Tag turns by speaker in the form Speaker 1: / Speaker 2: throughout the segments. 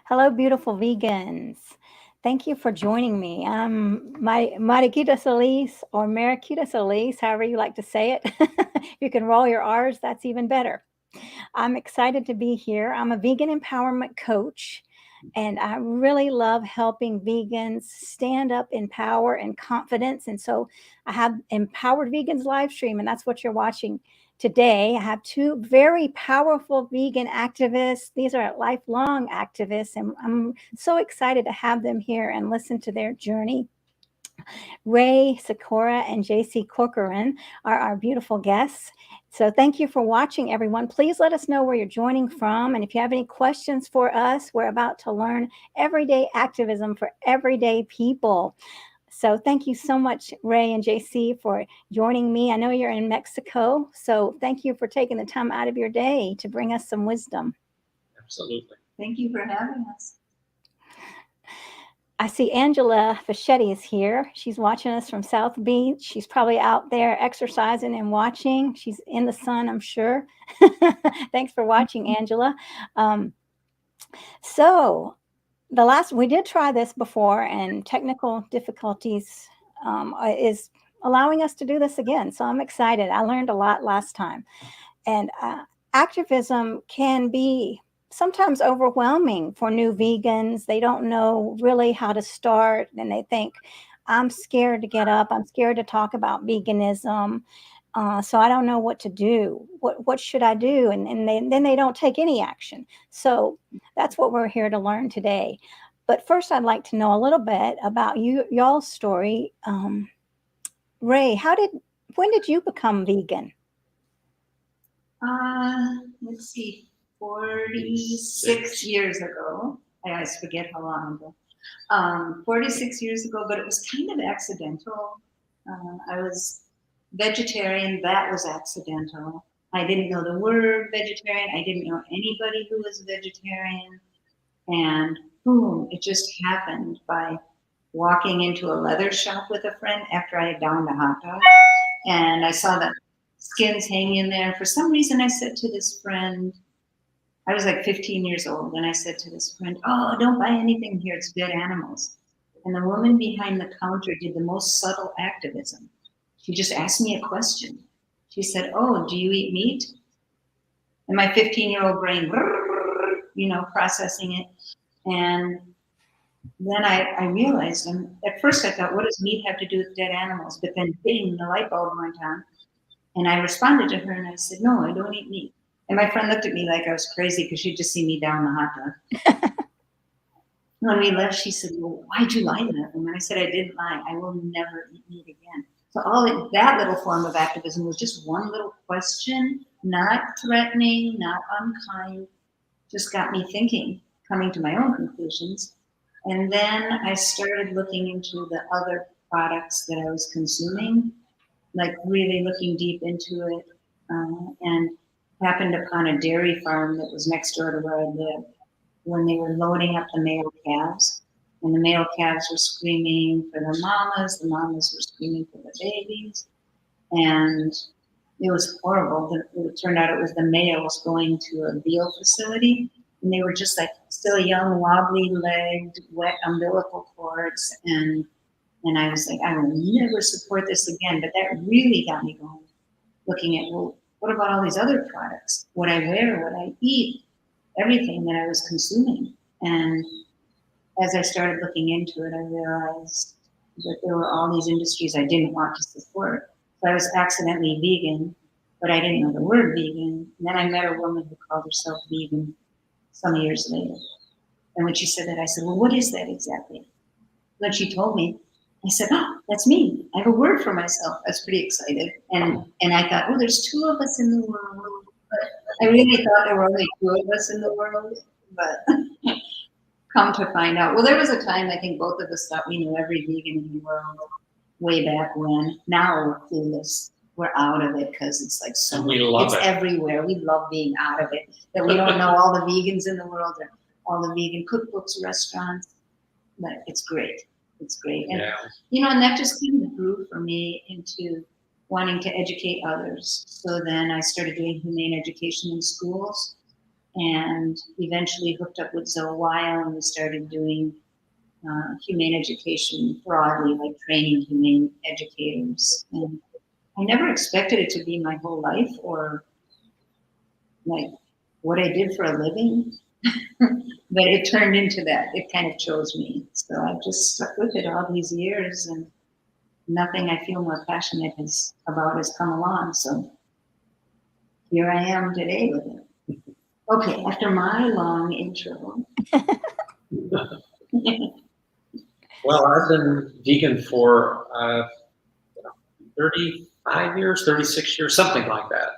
Speaker 1: Hello, beautiful vegans. Thank you for joining me. I'm Mariquita Solis or Mariquita Solis, however you like to say it. You can roll your R's, that's even better. I'm excited to be here. I'm a vegan empowerment coach, and I really love helping vegans stand up in power and confidence. And so I have Empowered Vegans live stream, and that's what you're watching today. I have two very powerful vegan activists. These are lifelong activists, and I'm so excited to have them here and listen to their journey. Rae Sikora and JC Corcoran are our beautiful guests. So thank you for watching, everyone. Please let us know where you're joining from. And if you have any questions for us, we're about to learn everyday activism for everyday people. So thank you so much, Rae and JC, for joining me. I know you're in Mexico, so thank you for taking the time out of your day to bring us some wisdom.
Speaker 2: Absolutely.
Speaker 3: Thank you for having us.
Speaker 1: I see Angela Fischetti is here. She's watching us from South Beach. She's probably out there exercising and watching. She's in the sun, I'm sure. Thanks for watching, Angela. So we did try this before, and technical difficulties is allowing us to do this again. So I'm excited. I learned a lot last time. And activism can be sometimes overwhelming for new vegans. They don't know really how to start, and they think, I'm scared to get up. I'm scared to talk about veganism. So I don't know what to do. What should I do? And then they don't take any action. So that's what we're here to learn today. But first, I'd like to know a little bit about y'all's story. Rae, when did you become vegan?
Speaker 3: Let's see, 46 years ago. I always forget how long ago. 46 years ago, but it was kind of accidental. I was vegetarian. That was accidental. I didn't know the word vegetarian. I didn't know anybody who was vegetarian. And boom, it just happened by walking into a leather shop with a friend after I had downed a hot dog. And I saw the skins hanging in there. And for some reason, I said to this friend, I was like 15 years old, and I said to this friend, oh, don't buy anything here. It's dead animals. And the woman behind the counter did the most subtle activism. She just asked me a question. She said, oh, do you eat meat? And my 15-year-old brain, processing it. And then I realized, and at first I thought, what does meat have to do with dead animals? But then bing, the light bulb went on. And I responded to her and I said, no, I don't eat meat. And my friend looked at me like I was crazy because she'd just seen me down the hot dog. When we left, she said, well, why'd you lie to that? And I said, I didn't lie. I will never eat meat again. So that little form of activism was just one little question, not threatening, not unkind, just got me thinking, coming to my own conclusions. And then I started looking into the other products that I was consuming, like really looking deep into it, and happened upon a dairy farm that was next door to where I lived when they were loading up the male calves. And the male calves were screaming for the mamas were screaming for the babies. And it was horrible. It turned out it was the males going to a veal facility, and they were just like still young, wobbly-legged, wet umbilical cords. And I was like, I will never support this again. But that really got me going, looking at, well, what about all these other products? What I wear, what I eat, everything that I was consuming. And as I started looking into it, I realized that there were all these industries I didn't want to support. So I was accidentally vegan, but I didn't know the word vegan. And then I met a woman who called herself vegan some years later. And when she said that, I said, well, what is that exactly? When she told me, I said, oh, that's me. I have a word for myself. I was pretty excited. And I thought, oh, there's two of us in the world. But I really thought there were only two of us in the world. But come to find out, well, there was a time I think both of us thought we knew every vegan in the world way back when. Now we're clueless. We're out of it because it's like it's everywhere. We love being out of it. That we don't know all the vegans in the world or all the vegan cookbooks, restaurants. But it's great. It's great. And, and that just kind of grew for me into wanting to educate others. So then I started doing humane education in schools. and eventually hooked up with Zoe Weil, and we started doing humane education broadly, like training humane educators. And I never expected it to be my whole life or like what I did for a living, but it turned into that. It kind of chose me. So I've just stuck with it all these years, and nothing I feel more passionate about has come along. So here I am today with it. Okay, after my long intro.
Speaker 2: Well, I've been vegan for 35 years, 36 years, something like that.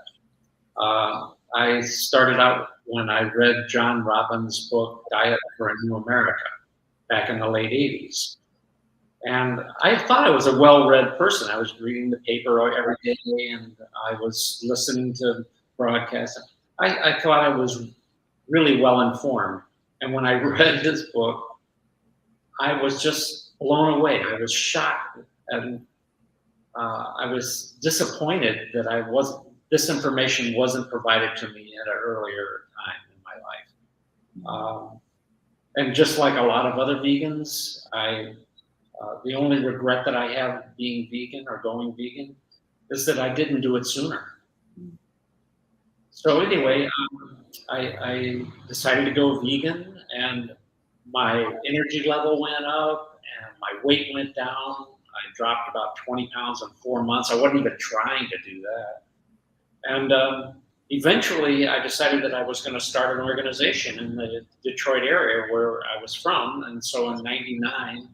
Speaker 2: I started out when I read John Robbins' book, Diet for a New America, back in the late 80s. And I thought I was a well-read person. I was reading the paper every day, and I was listening to broadcasts. I thought I was really well-informed. And when I read his book, I was just blown away. I was shocked, and I was disappointed that this information wasn't provided to me at an earlier time in my life. And just like a lot of other vegans, the only regret that I have being vegan or going vegan is that I didn't do it sooner. So anyway, I decided to go vegan, and my energy level went up and my weight went down. I dropped about 20 pounds in 4 months. I wasn't even trying to do that. And eventually I decided that I was going to start an organization in the Detroit area where I was from. And so in '99,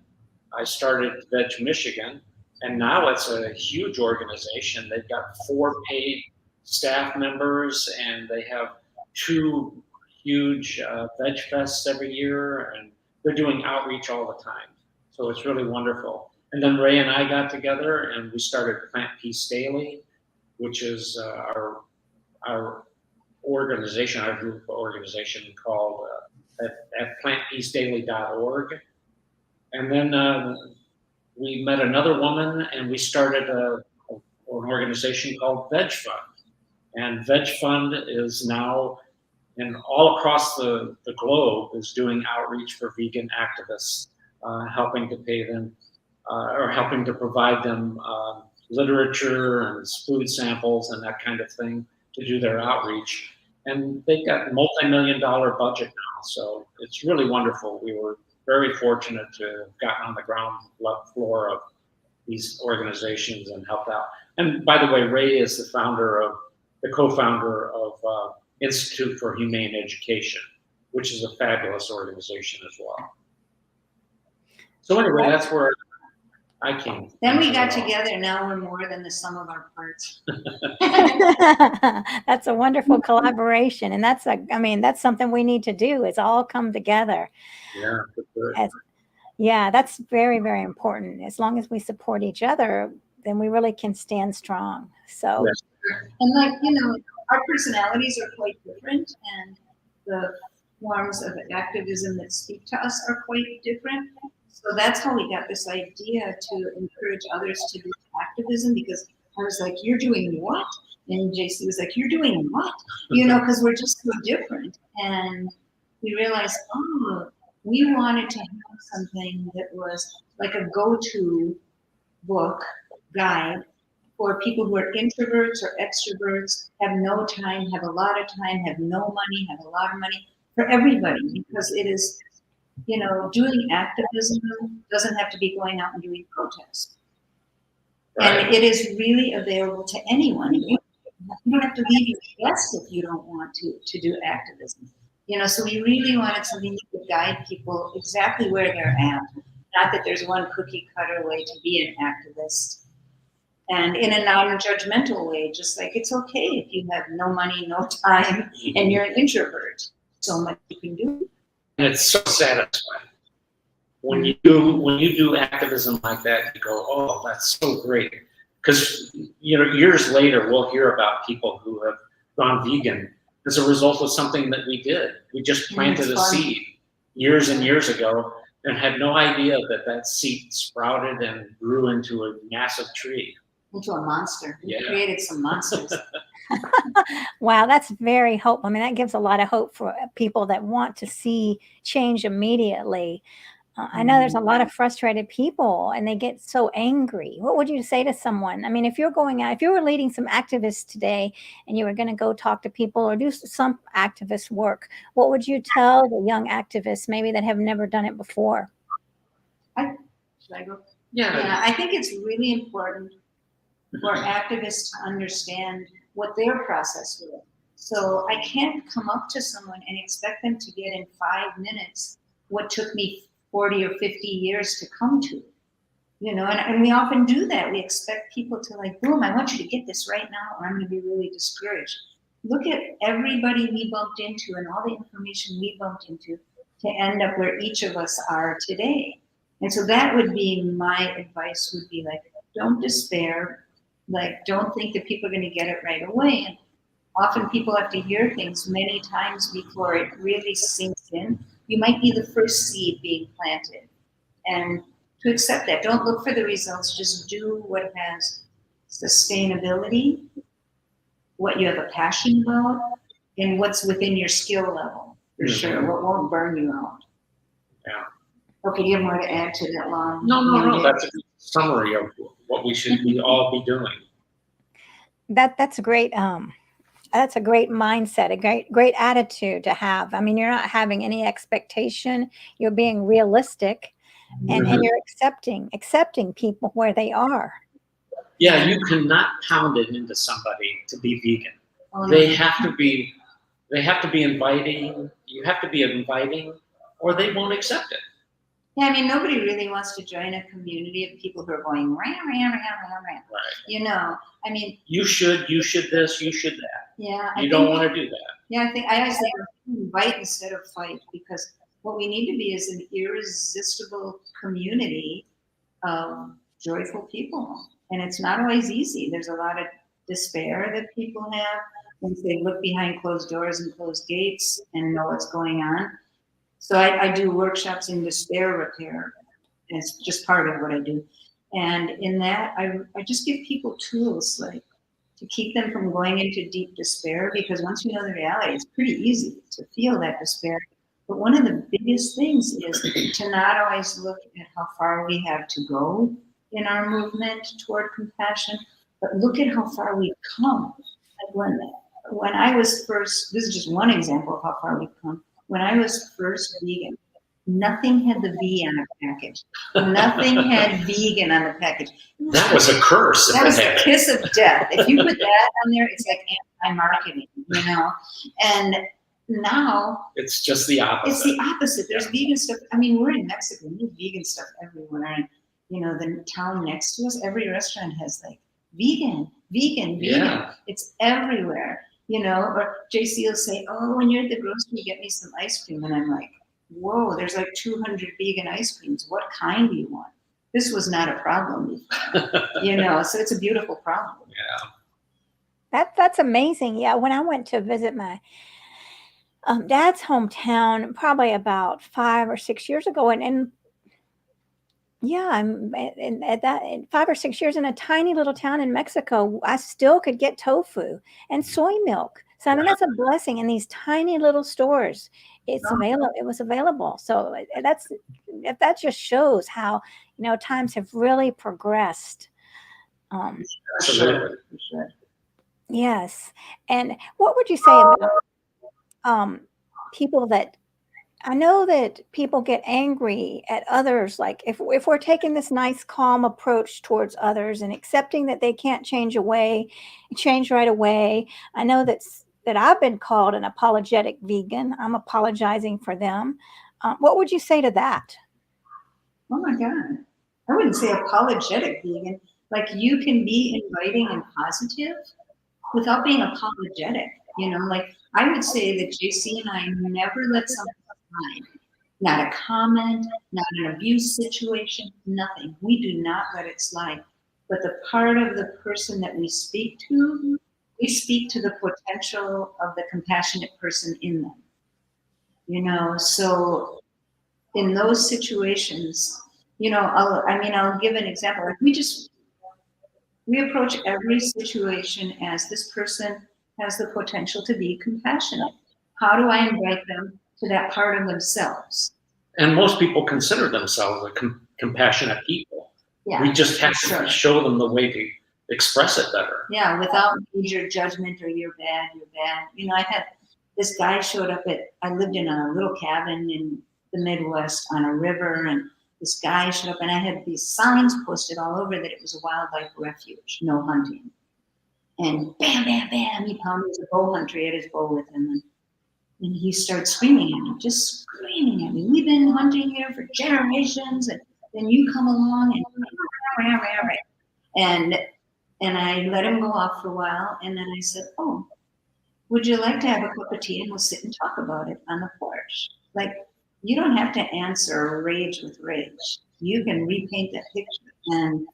Speaker 2: I started VegMichigan, and now it's a huge organization. They've got 4 paid staff members, and they have 2 huge veg fests every year, and they're doing outreach all the time. So it's really wonderful. And then Rae and I got together and we started Plant Peace Daily, which is our organization, our group organization called at plantpeacedaily.org. And then we met another woman and we started an organization called VegFund. And VegFund is now, and all across the globe, is doing outreach for vegan activists, helping to pay them or helping to provide them literature and food samples and that kind of thing to do their outreach. And they've got a multi-million-dollar budget now, so it's really wonderful. We were very fortunate to have gotten on the ground floor of these organizations and helped out. And by the way, Rae is the co-founder of Institute for Humane Education, which is a fabulous organization as well. So anyway, that's where I came.
Speaker 3: Then we got together. Now we're more than the sum of our parts.
Speaker 1: That's a wonderful collaboration, and that's something we need to do. Is all come together.
Speaker 2: Yeah, for sure.
Speaker 1: Yeah, that's very, very important. As long as we support each other, then we really can stand strong. So,
Speaker 2: yes.
Speaker 3: And our personalities are quite different, and the forms of activism that speak to us are quite different. So that's how we got this idea to encourage others to do activism, because I was like, "You're doing what?" And JC was like, "You're doing what?" Because we're just so different. And we realized, we wanted to have something that was like a go-to book guide for people who are introverts or extroverts, have no time, have a lot of time, have no money, have a lot of money, for everybody, because it is, doing activism doesn't have to be going out and doing protests. Right. And it is really available to anyone. You don't have to leave your desk if you don't want to do activism. So we really wanted something that could guide people exactly where they're at. Not that there's one cookie cutter way to be an activist. And in a non-judgmental way, just like it's okay if you have no money, no time, and you're an introvert. So much you can do.
Speaker 2: And it's so satisfying. When you do activism like that, you go, "Oh, that's so great." Because years later, we'll hear about people who have gone vegan as a result of something that we did. We just planted a seed years and years ago and had no idea that seed sprouted and grew into a massive tree.
Speaker 3: into a monster. We
Speaker 2: Yeah.
Speaker 3: created some monsters.
Speaker 1: Wow, that's very hopeful. I mean, that gives a lot of hope for people that want to see change immediately. I know there's a lot of frustrated people and they get so angry. What would you say to someone? I mean, if you're going out, if you were leading some activists today and you were going to go talk to people or do some activist work, what would you tell the young activists maybe that have never done it before?
Speaker 3: Should I go?
Speaker 2: Yeah.
Speaker 3: Yeah, I think it's really important for activists to understand what their process was. So I can't come up to someone and expect them to get in 5 minutes what took me 40 or 50 years to come to. You know, and we often do that. We expect people to like, boom, I want you to get this right now, or I'm going to be really discouraged. Look at everybody we bumped into and all the information we bumped into to end up where each of us are today. And so that would be my advice, would be like, don't despair. Like, don't think that people are going to get it right away. And often people have to hear things many times before it really sinks in. You might be the first seed being planted. And to accept that, don't look for the results, just do what has sustainability, what you have a passion about, and what's within your skill level, for sure, what won't burn you out.
Speaker 2: Yeah.
Speaker 3: Okay, you have more to add to that long?
Speaker 2: No. That's a good summary of what we should all be doing.
Speaker 1: That's a great that's a great mindset, a great attitude to have. I mean, you're not having any expectation, you're being realistic, and you're accepting people where they are.
Speaker 2: Yeah, you cannot pound it into somebody to be vegan.
Speaker 3: Oh,
Speaker 2: They
Speaker 3: no.
Speaker 2: have to be inviting. You have to be inviting, or they won't accept it.
Speaker 3: Yeah, I mean, nobody really wants to join a community of people who are going, rah, rah, rah, rah, rah.
Speaker 2: Right.
Speaker 3: You know, I mean.
Speaker 2: You should this, you should that.
Speaker 3: Yeah.
Speaker 2: You don't want to do that.
Speaker 3: Yeah, I always think invite instead of fight, because what we need to be is an irresistible community of joyful people. And it's not always easy. There's a lot of despair that people have once they look behind closed doors and closed gates and know what's going on. So I do workshops in despair repair, and it's just part of what I do. And in that, I just give people tools like to keep them from going into deep despair, because once you know the reality, it's pretty easy to feel that despair. But one of the biggest things is to not always look at how far we have to go in our movement toward compassion, but look at how far we've come. Like when I was first, this is just one example of how far we've come. When I was first vegan, nothing had the V on the package. Nothing had vegan on the package.
Speaker 2: That was a curse.
Speaker 3: That was the kiss of death. If you put that on there, it's like anti-marketing, you know? And now
Speaker 2: it's just the opposite.
Speaker 3: It's the opposite. There's vegan stuff. I mean, we're in Mexico. There's vegan stuff everywhere. And, you know, the town next to us, every restaurant has like vegan.
Speaker 2: Yeah.
Speaker 3: It's everywhere. You know, or JC will say, oh, when you're at the grocery, get me some ice cream. And I'm like, whoa, there's like 200 vegan ice creams. What kind do you want? This was not a problem before, you know, so it's a beautiful problem.
Speaker 2: Yeah.
Speaker 1: That's amazing. Yeah, when I went to visit my dad's hometown, probably about 5 or 6 years ago, and yeah, I'm at that 5 or 6 years in a tiny little town in Mexico, I still could get tofu and soy milk. So I mean, that's a blessing in these tiny little stores. It's available. It was available. So that just shows how, you know, times have really progressed.
Speaker 2: Absolutely.
Speaker 1: Yes. And what would you say about people that, I know that people get angry at others, like if we're taking this nice, calm approach towards others and accepting that they can't change right away. I know that I've been called an apologetic vegan. I'm apologizing for them. What would you say to that?
Speaker 3: Oh my God. I wouldn't say apologetic vegan. Like, you can be inviting and positive without being apologetic. You know, like I would say that JC and I never let something slide. Not a comment, not an abuse situation, nothing. We do not let it slide. But the part of the person that we speak to the potential of the compassionate person in them. You know, so in those situations, you know, I'll give an example. Like we We approach every situation as this person has the potential to be compassionate. How do I invite them to that part of themselves?
Speaker 2: And most people consider themselves a compassionate people.
Speaker 3: Yeah,
Speaker 2: we just have
Speaker 3: sure.
Speaker 2: to show them the way to express it better.
Speaker 3: Yeah, without major judgment or you're bad, you're bad. You know, I had this guy showed up I lived in a little cabin in the Midwest on a river, and this guy showed up, and I had these signs posted all over that it was a wildlife refuge, no hunting. And bam, bam, bam, he pounded a bow hunter. He had his bow with him. And he starts screaming at me, just screaming at me. We've been hunting here for generations, and then you come along and I let him go off for a while, and then I said, oh, would you like to have a cup of tea and we'll sit and talk about it on the porch? Like, you don't have to answer rage with rage. You can repaint that picture. And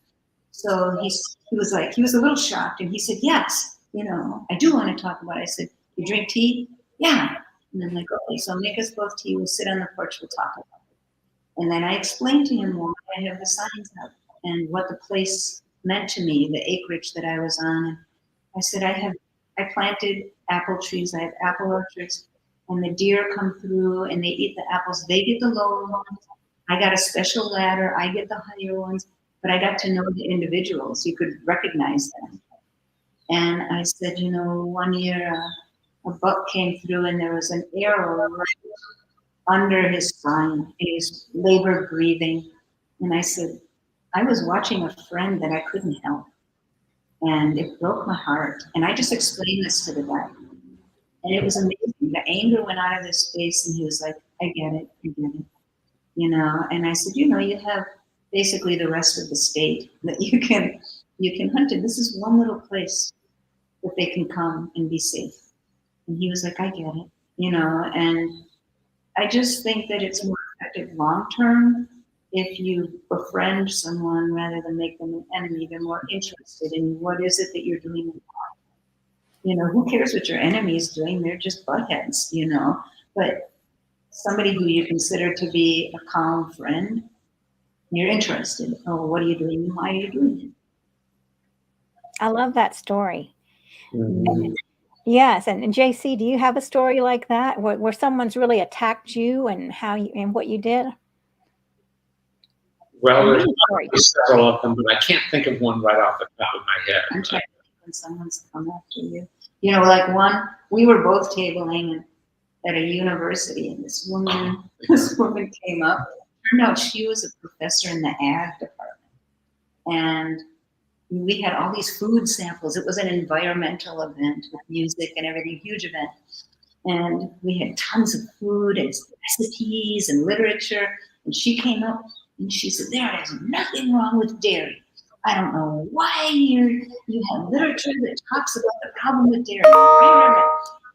Speaker 3: so he was a little shocked, and he said, yes, you know, I do want to talk about it. I said, you drink tea? Yeah. And I'm like, okay, so make us both tea. We'll sit on the porch. We'll talk about it. And then I explained to him why I have the signs up and what the place meant to me, the acreage that I was on. And I said, I planted apple trees. I have apple orchards, and the deer come through and they eat the apples. They get the lower ones. I got a special ladder. I get the higher ones, but I got to know the individuals. You could recognize them. And I said, you know, one year a buck came through and there was an arrow right under his spine, and he was labor breathing. And I said, I was watching a friend that I couldn't help. And it broke my heart. And I just explained this to the guy. And it was amazing. The anger went out of his face, and he was like, I get it, I get it. You know, and I said, you know, you have basically the rest of the state that you can hunt in. This is one little place that they can come and be safe. And he was like, I get it, you know, and I just think that it's more effective long-term if you befriend someone rather than make them an enemy. They're more interested in what is it that you're doing. You know, who cares what your enemy is doing? They're just buttheads, you know, but somebody who you consider to be a calm friend, you're interested. Oh, what are you doing? Why are you doing it?
Speaker 1: I love that story.
Speaker 2: Mm-hmm.
Speaker 1: Yes, and JC, do you have a story like that where someone's really attacked you and what you did?
Speaker 2: Well, there's several of them, but I can't think of one right off the top of my head.
Speaker 3: I'm trying to think when someone's come after you. You know, like we were both tabling at a university, and this woman came up. Turned out she was a professor in the ag department, and we had all these food samples. It was an environmental event with music and everything, huge event. And we had tons of food and recipes and literature. And she came up and she said, there is nothing wrong with dairy. I don't know why you have literature that talks about the problem with dairy.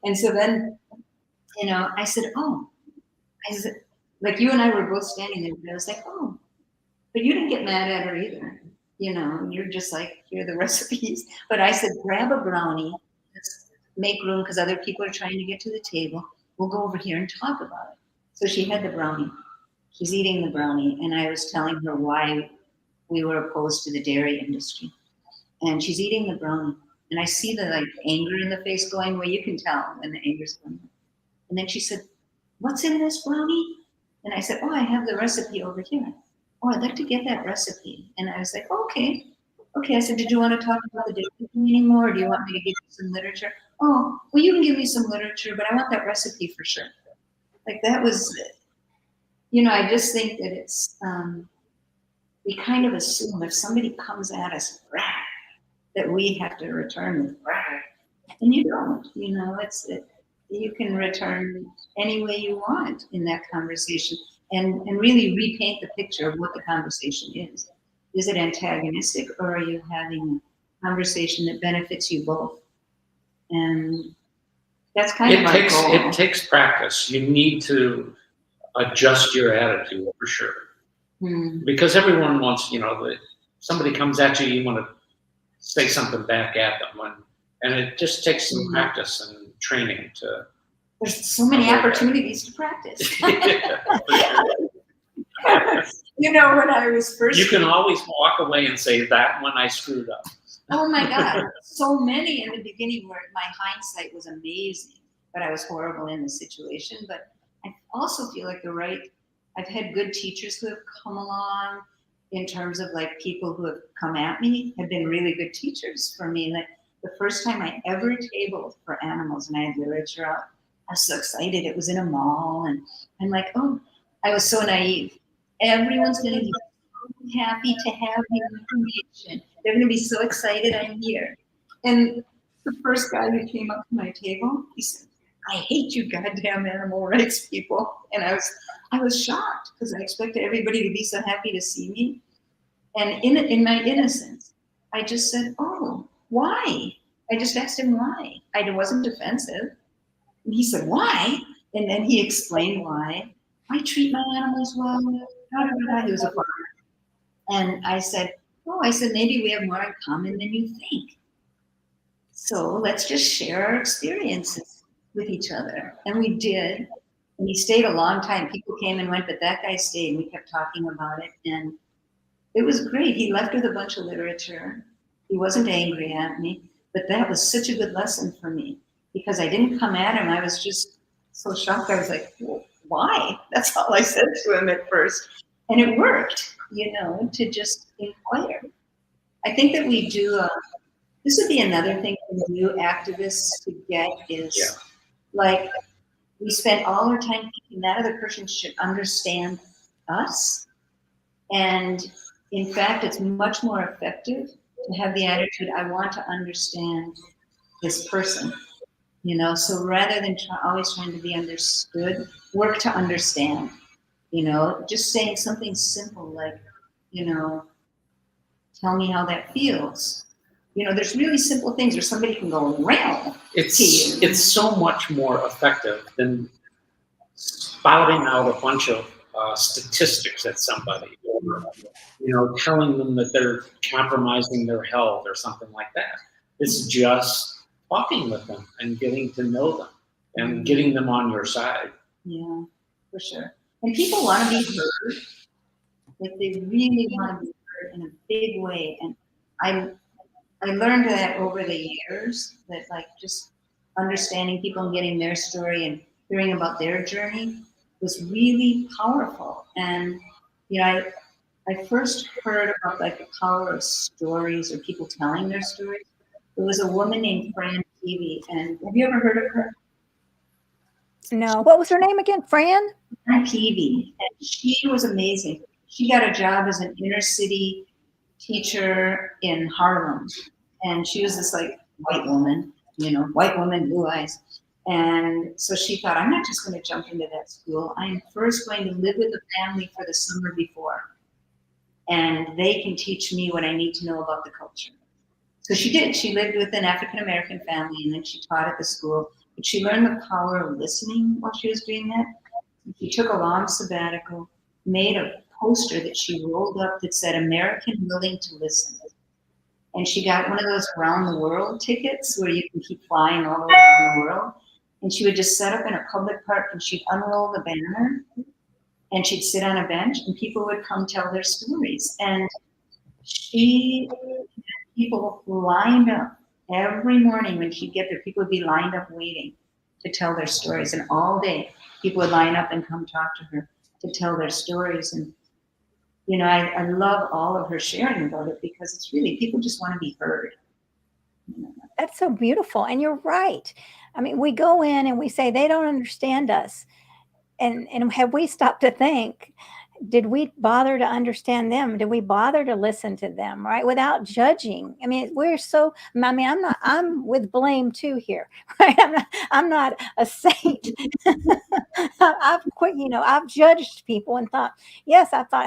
Speaker 3: And so then, you know, I said, like you and I were both standing there, and I was like, oh, but you didn't get mad at her either. You know, you're just like, here are the recipes. But I said, grab a brownie, let's make room because other people are trying to get to the table. We'll go over here and talk about it. So she had the brownie. She's eating the brownie. And I was telling her why we were opposed to the dairy industry. And she's eating the brownie. And I see the like anger in the face going, well, you can tell when the anger's going. And then she said, what's in this brownie? And I said, oh, I have the recipe over here. Oh, I'd like to get that recipe. And I was like, okay. I said, did you want to talk about the dairy anymore? Or do you want me to give you some literature? Oh, well, you can give me some literature, but I want that recipe for sure. Like that was, you know, I just think that it's, we kind of assume if somebody comes at us, that we have to return with, and you don't, you know, you can return any way you want in that conversation. And really repaint the picture of what the conversation is. Is it antagonistic, or are you having a conversation that benefits you both? And that's kind of our goal.
Speaker 2: It takes practice. You need to adjust your attitude for sure. Because everyone wants, you know, somebody comes at you, you want to say something back at them. And it just takes some practice and training to.
Speaker 3: There's so many opportunities to practice. You know, when I was first.
Speaker 2: You can always walk away and say, that one I screwed up.
Speaker 3: Oh my God, so many in the beginning where my hindsight was amazing, but I was horrible in the situation. But I also feel like I've had good teachers who have come along in terms of like people who have come at me have been really good teachers for me. Like the first time I ever tabled for animals and I had literature out, I was so excited. It was in a mall and I'm like, oh, I was so naive. Everyone's going to be so happy to have the information. They're going to be so excited I'm here. And the first guy who came up to my table, he said, I hate you goddamn animal rights people. And I was shocked because I expected everybody to be so happy to see me. And in my innocence, I just said, oh, why? I just asked him why. I wasn't defensive. And he said, why? And then he explained why. I treat my animals well. He was a farmer. And I said, maybe we have more in common than you think. So let's just share our experiences with each other. And we did. And he stayed a long time. People came and went, but that guy stayed and we kept talking about it. And it was great. He left with a bunch of literature. He wasn't angry at me, but that was such a good lesson for me because I didn't come at him. I was just so shocked. I was like, well, why? That's all I said to him at first. And it worked, to just inquire. I think that we do, this would be another thing for new activists to get is like, we spend all our time thinking that other person should understand us. And in fact, it's much more effective to have the attitude, I want to understand this person, so rather than always trying to be understood, work to understand, just saying something simple like, tell me how that feels. There's really simple things where somebody can go around.
Speaker 2: It's so much more effective than spouting out a bunch of statistics at somebody, or telling them that they're compromising their health or something like that. It's just talking with them and getting to know them and getting them on your side.
Speaker 3: Yeah, for sure. And people want to be heard. Like they really want to be heard in a big way. And I learned that over the years, that like just understanding people and getting their story and hearing about their journey was really powerful. And I first heard about like the power of stories or people telling their stories. There was a woman named Fran Peavy, and have you ever heard of her?
Speaker 1: No. What was her name again? Fran
Speaker 3: Peavy. And she was amazing. She got a job as an inner city teacher in Harlem. And she was this like white woman, blue eyes. And so she thought, I'm not just going to jump into that school. I'm first going to live with the family for the summer before. And they can teach me what I need to know about the culture. So she did. She lived with an African-American family and then she taught at the school. But she learned the power of listening while she was doing that. She took a long sabbatical, made a poster that she rolled up that said, American willing to listen. And she got one of those around the world tickets where you can keep flying all the way around the world. And she would just set up in a public park and she'd unroll the banner and she'd sit on a bench and people would come tell their stories. And she had people lined up every morning when she'd get there. People would be lined up waiting to tell their stories. And all day people would line up and come talk to her to tell their stories. And I love all of her sharing about it because it's really, people just want to be heard.
Speaker 1: That's so beautiful. And you're right. I mean, we go in and we say they don't understand us. And have we stopped to think, did we bother to understand them? Did we bother to listen to them, right? Without judging. I mean, I'm with blame too here, right? I'm not a saint. I've judged people and thought,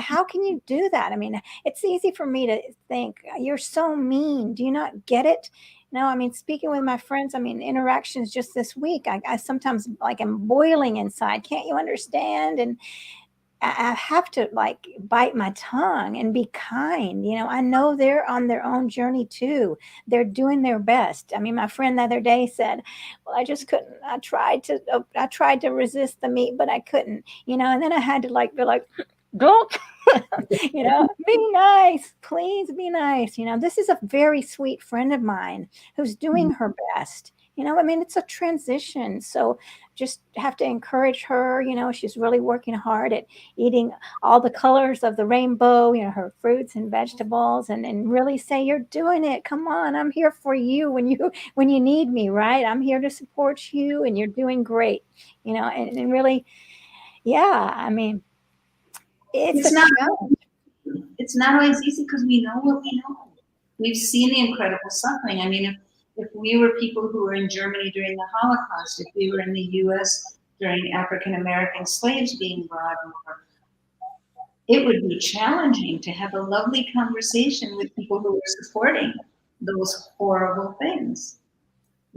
Speaker 1: how can you do that? I mean, it's easy for me to think, you're so mean. Do you not get it? No, I mean, speaking with my friends, interactions just this week, I sometimes like am boiling inside. Can't you understand? And I have to like bite my tongue and be kind. I know they're on their own journey too. They're doing their best. I mean, my friend the other day said, well, I just couldn't. I tried to resist the meat, but I couldn't, and then I had to be like, Don't, be nice. Please be nice. This is a very sweet friend of mine who's doing her best. It's a transition. So just have to encourage her. She's really working hard at eating all the colors of the rainbow, her fruits and vegetables, and really say, you're doing it. Come on. I'm here for you when you need me, right? I'm here to support you, and you're doing great, and really, yeah, it's a
Speaker 3: not
Speaker 1: challenge.
Speaker 3: it's not always easy because we know what we know. We've seen the incredible suffering. If we were people who were in Germany during the Holocaust, if we were in the U.S. during African American slaves being brought over, it would be challenging to have a lovely conversation with people who were supporting those horrible things.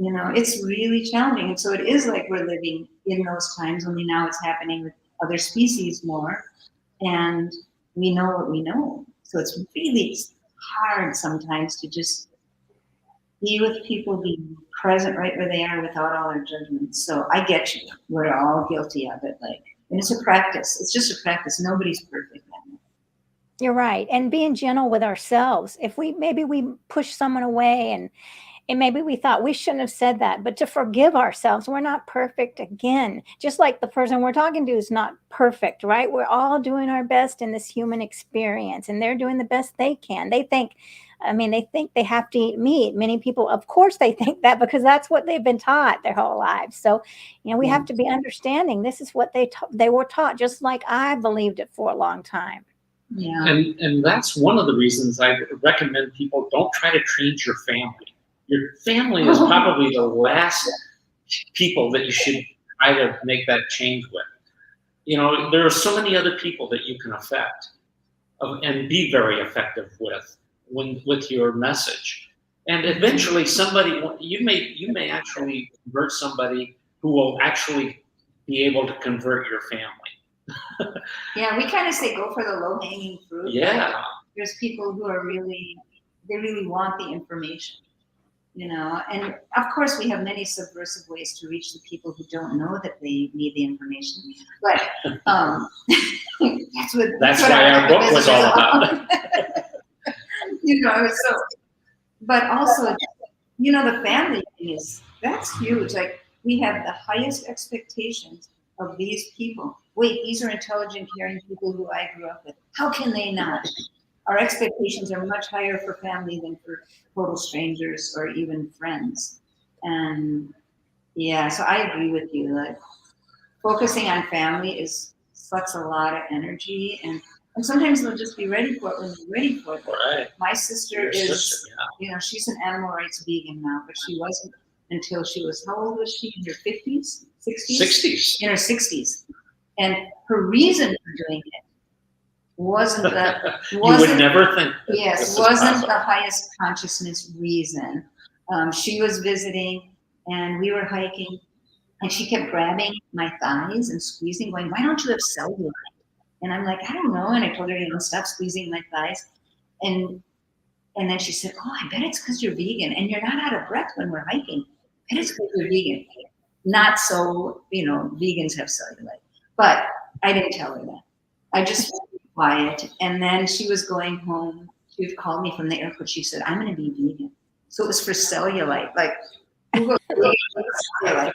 Speaker 3: It's really challenging. And so it is like we're living in those times, only now it's happening with other species more. And we know what we know. So it's really hard sometimes to just be with people, be present right where they are without all our judgments. So I get you. We're all guilty of it. And it's a practice. It's just a practice. Nobody's perfect.
Speaker 1: You're right. And being gentle with ourselves. If maybe we push someone away and maybe we thought we shouldn't have said that, but to forgive ourselves. We're not perfect again. Just like the person we're talking to is not perfect, right? We're all doing our best in this human experience, and they're doing the best they can. They think they have to eat meat. Many people, of course, they think that because that's what they've been taught their whole lives. So, we have to be understanding. This is what they were taught, just like I believed it for a long time.
Speaker 3: Yeah.
Speaker 2: And that's one of the reasons I recommend people don't try to change your family. Your family is probably the last people that you should try to make that change with. There are so many other people that you can affect and be very effective with your message. And eventually you may actually convert somebody who will actually be able to convert your family.
Speaker 3: Yeah, we kind of say go for the low-hanging fruit.
Speaker 2: Yeah.
Speaker 3: There's people who are really want the information. And of course we have many subversive ways to reach the people who don't know that they need the information. But that's what
Speaker 2: why our book was all about.
Speaker 3: But also, the family thing that's huge. Like we have the highest expectations of these people. Wait, these are intelligent, caring people who I grew up with. How can they not? Our expectations are much higher for family than for total strangers or even friends. And yeah, so I agree with you. Like focusing on family sucks a lot of energy, and sometimes they'll just be ready for it when they're ready for it.
Speaker 2: Right.
Speaker 3: My sister she's an animal rights vegan now, but she wasn't until she was, how old was she? In her 50s, 60s?
Speaker 2: 60s.
Speaker 3: In her 60s. And her reason for doing it wasn't
Speaker 2: you would never think.
Speaker 3: Wasn't the highest consciousness reason. She was visiting, and we were hiking, and she kept grabbing my thighs and squeezing, going, "Why don't you have cellulite?" And I'm like, "I don't know." And I told her, "Stop squeezing my thighs." And then she said, "Oh, I bet it's because you're vegan, and you're not out of breath when we're hiking. I bet it's because you're vegan." Not so, vegans have cellulite. But I didn't tell her that. I just quiet. And then she was going home. She had called me from the airport. She said, "I'm going to be vegan." So it was for cellulite. Like, cellulite.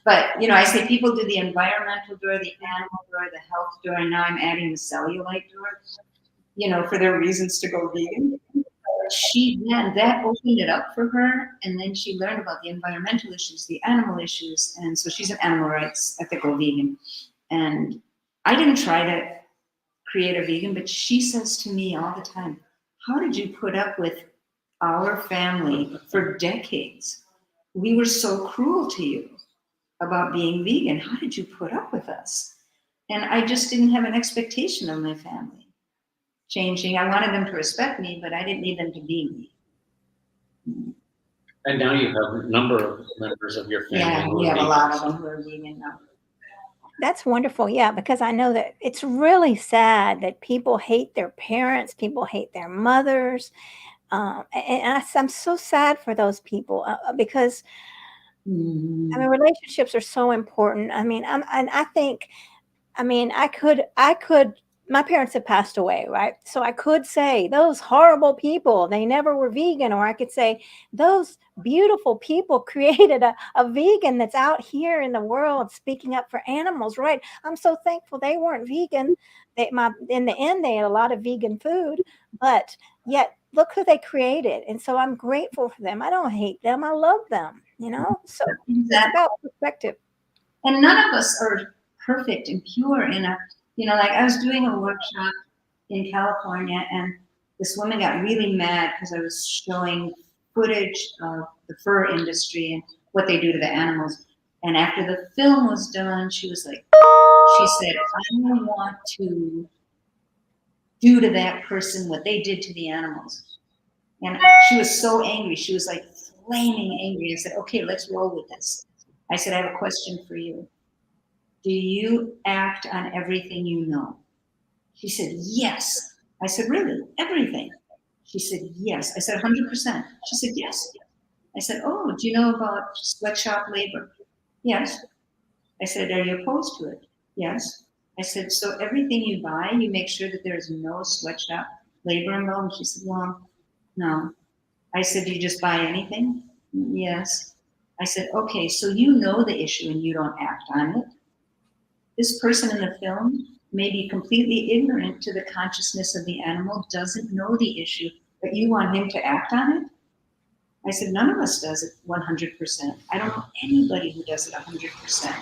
Speaker 3: But, I say people do the environmental door, the animal door, the health door, and now I'm adding the cellulite door, for their reasons to go vegan. That opened it up for her. And then she learned about the environmental issues, the animal issues. And so she's an animal rights ethical vegan. And I didn't try to create a vegan, but she says to me all the time, "How did you put up with our family for decades? We were so cruel to you about being vegan. How did you put up with us?" And I just didn't have an expectation of my family changing. I wanted them to respect me, but I didn't need them to be me.
Speaker 2: And now you have a number of members of your family.
Speaker 3: Yeah, we have a lot of them who are vegan now.
Speaker 1: That's wonderful. Yeah, because I know that it's really sad that people hate their parents, people hate their mothers. And I'm so sad for those people because relationships are so important. I think, I could my parents have passed away, right? So I could say those horrible people, they never were vegan. Or I could say those beautiful people created a vegan that's out here in the world speaking up for animals, right? I'm so thankful they weren't vegan. In the end, they ate a lot of vegan food, but yet look who they created. And so I'm grateful for them. I don't hate them. I love them, So it's about perspective.
Speaker 3: And none of us are perfect and pure enough. Like I was doing a workshop in California, and this woman got really mad because I was showing footage of the fur industry and what they do to the animals. And after the film was done, she said, I want to do to that person what they did to the animals. And she was so angry. She was like flaming angry. I said, okay, let's roll with this. I said, I have a question for you. Do you act on everything you know? She said, yes. I said, really? Everything? She said, yes. I said, 100%. She said, yes. I said, oh, do you know about sweatshop labor? Yes. I said, are you opposed to it? Yes. I said, so everything you buy, you make sure that there's no sweatshop labor involved? She said, well, no. I said, do you just buy anything? Yes. I said, okay, so you know the issue and you don't act on it. This person in the film may be completely ignorant to the consciousness of the animal, doesn't know the issue, but you want him to act on it? I said, none of us does it 100%. I don't know anybody who does it 100%,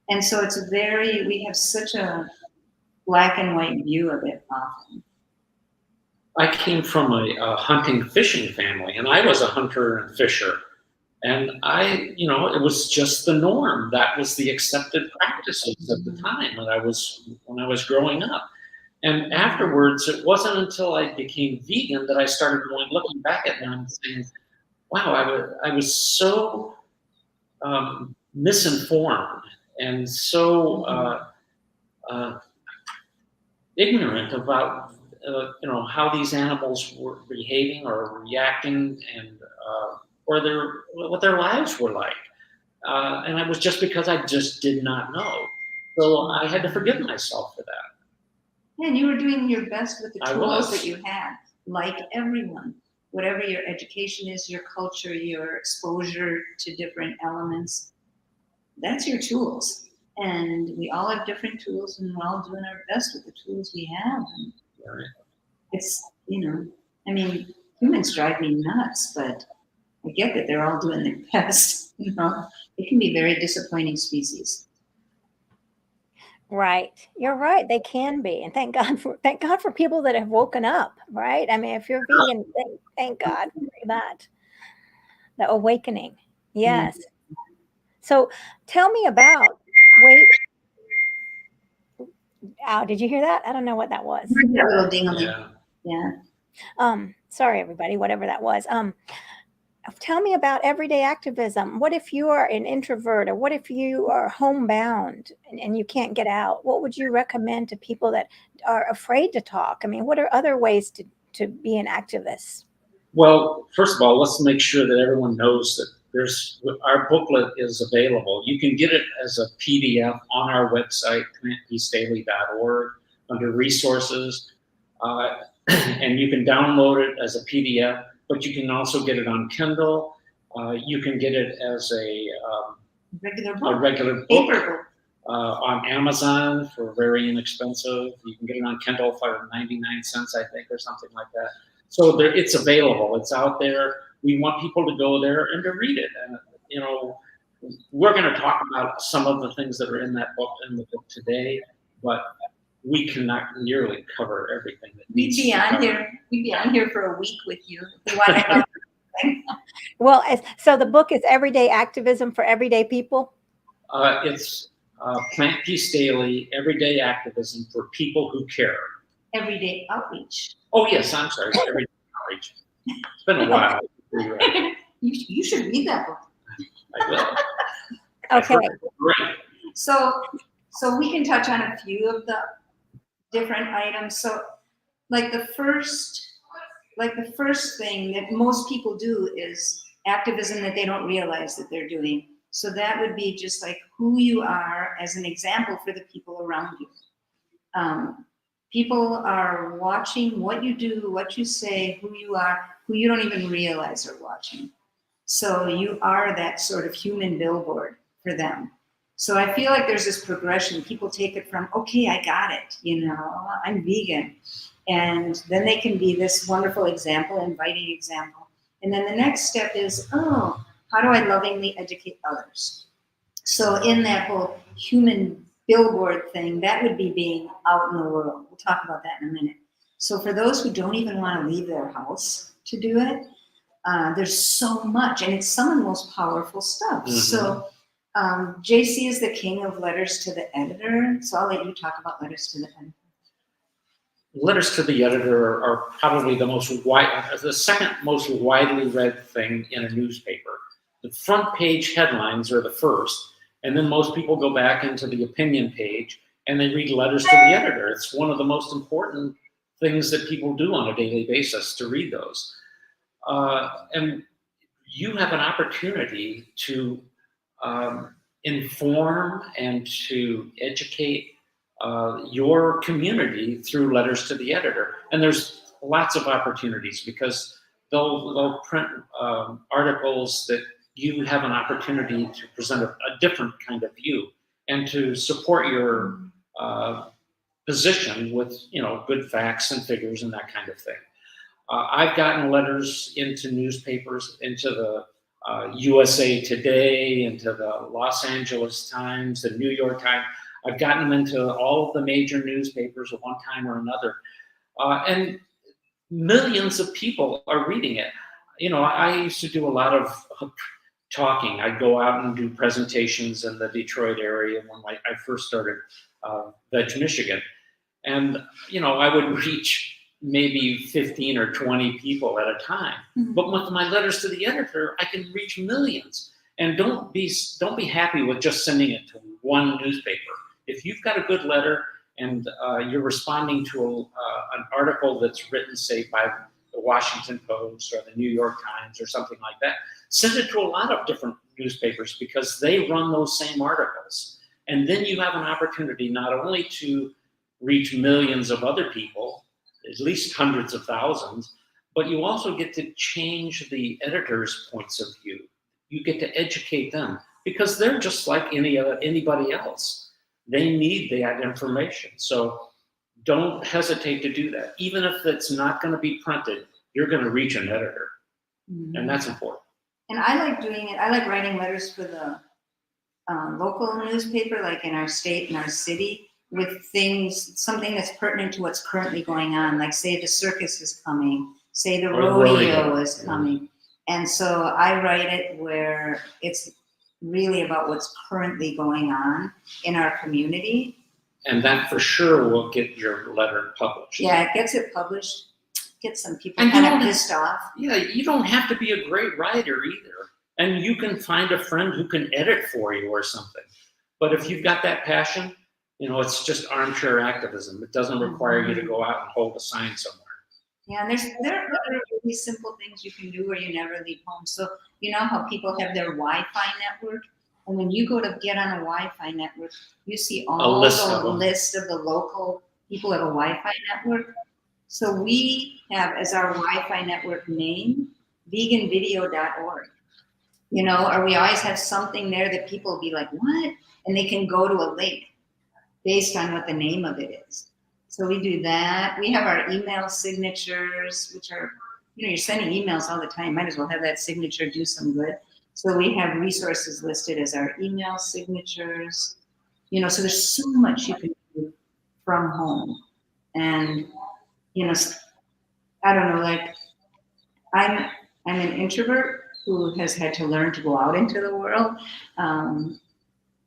Speaker 3: and so we have such a black and white view of it often.
Speaker 2: I came from a hunting fishing family, and I was a hunter and fisher. And it was just the norm. That was the accepted practices at the time when I was growing up. And afterwards, it wasn't until I became vegan that I started looking back at them and saying, wow, I was so misinformed and so ignorant about how these animals were behaving or reacting, and or what their lives were like. And it was just because I just did not know. So I had to forgive myself for that.
Speaker 3: Yeah, and you were doing your best with the tools that you had, like everyone. Whatever your education is, your culture, your exposure to different elements, that's your tools. And we all have different tools, and we're all doing our best with the tools we have. And it's, humans drive me nuts, but I get that they're all doing their best. It can be a very disappointing species.
Speaker 1: Right. You're right. They can be. And thank God for people that have woken up, right? I mean, if you're vegan, thank God for that. The awakening. Yes. Mm-hmm. So tell me about Ow, did you hear that? I don't know what that was.
Speaker 3: A little ding-a-ling. Yeah.
Speaker 1: Sorry, everybody, whatever that was. Tell me about everyday activism. What if you are an introvert, or what if you are homebound and you can't get out? What would you recommend to people that are afraid to talk? I mean, what are other ways to be an activist?
Speaker 2: Well, first of all, let's make sure that everyone knows that our booklet is available. You can get it as a PDF on our website, plantpeacedaily.org, under resources, and you can download it as a PDF. But you can also get it on Kindle. You can get it as a regular book on Amazon for very inexpensive. You can get it on Kindle for 99 cents, I think, or something like that. So it's available. It's out there. We want people to go there and to read it. And we're going to talk about some of the things that are in the book today, but we cannot nearly cover everything that needs to be covered.
Speaker 3: We'd be on here for a week with you if we want to cover everything.
Speaker 1: Well, so the book is Everyday Activism for Everyday People?
Speaker 2: It's Plant Peace Daily, Everyday Activism for People Who Care.
Speaker 3: Everyday Outreach.
Speaker 2: Oh, yes, I'm sorry. Everyday Outreach. It's been a while.
Speaker 3: You should read that book.
Speaker 2: I will.
Speaker 1: Okay.
Speaker 2: Great.
Speaker 3: So we can touch on a few of the different items. So like the first thing that most people do is activism that they don't realize that they're doing. So that would be just like who you are as an example for the people around you. People are watching what you do, what you say, who you are, who you don't even realize are watching. So you are that sort of human billboard for them. So I feel like there's this progression. People take it from, okay, I got it, you know, I'm vegan. And then they can be this wonderful example, inviting example. And then the next step is, oh, how do I lovingly educate others? So in that whole human billboard thing, that would be being out in the world. We'll talk about that in a minute. So for those who don't even want to leave their house to do it, there's so much, and it's some of the most powerful stuff. Mm-hmm. So JC is the king of letters to the editor. So I'll let you talk about letters to the editor.
Speaker 2: Letters to the editor are probably the second most widely read thing in a newspaper. The front page headlines are the first, and then most people go back into the opinion page and they read letters to the editor. It's one of the most important things that people do on a daily basis, to read those. And you have an opportunity to inform and to educate your community through letters to the editor. And there's lots of opportunities, because they'll print articles that you have an opportunity to present a different kind of view and to support your position with, you know, good facts and figures and that kind of thing. I've gotten letters into newspapers, into the USA Today, into the Los Angeles Times, the New York Times. I've gotten them into all of the major newspapers at one time or another. And millions of people are reading it. You know, I used to do a lot of talking. I'd go out and do presentations in the Detroit area when I first started VegMichigan. And, you know, I would reach maybe 15 or 20 people at a time. Mm-hmm. But with my letters to the editor, I can reach millions. And don't be happy with just sending it to one newspaper. If you've got a good letter and you're responding to an article that's written, say, by the Washington Post or the New York Times or something like that, send it to a lot of different newspapers, because they run those same articles. And then you have an opportunity not only to reach millions of other people, at least hundreds of thousands, but you also get to change the editor's points of view. You get to educate them, because they're just like anybody else. They need that information. So don't hesitate to do that. Even if it's not going to be printed, you're going to reach an editor. Mm-hmm. And that's important.
Speaker 3: And I like doing it. I like writing letters for the local newspaper, like in our state, in our city, with something that's pertinent to what's currently going on. Like, say the circus is coming, say the rodeo is coming. And so I write it where it's really about what's currently going on in our community.
Speaker 2: And that for sure will get your letter published.
Speaker 3: Yeah, it gets it published, gets some people kind of pissed off.
Speaker 2: Yeah, you don't have to be a great writer either. And you can find a friend who can edit for you or something. But if you've got that passion, you know, it's just armchair activism. It doesn't require you to go out and hold a sign somewhere.
Speaker 3: Yeah, and there are other really simple things you can do where you never leave home. So you know how people have their Wi-Fi network? And when you go to get on a Wi-Fi network, you see all the list of the local people have a Wi-Fi network. So we have as our Wi-Fi network name, veganvideo.org. You know, or we always have something there that people will be like, what? And they can go to a link based on what the name of it is. So we do that. We have our email signatures, which are, you know, you're sending emails all the time. Might as well have that signature do some good. So we have resources listed as our email signatures. You know, so there's so much you can do from home. And, you know, I don't know, like I'm an introvert who has had to learn to go out into the world.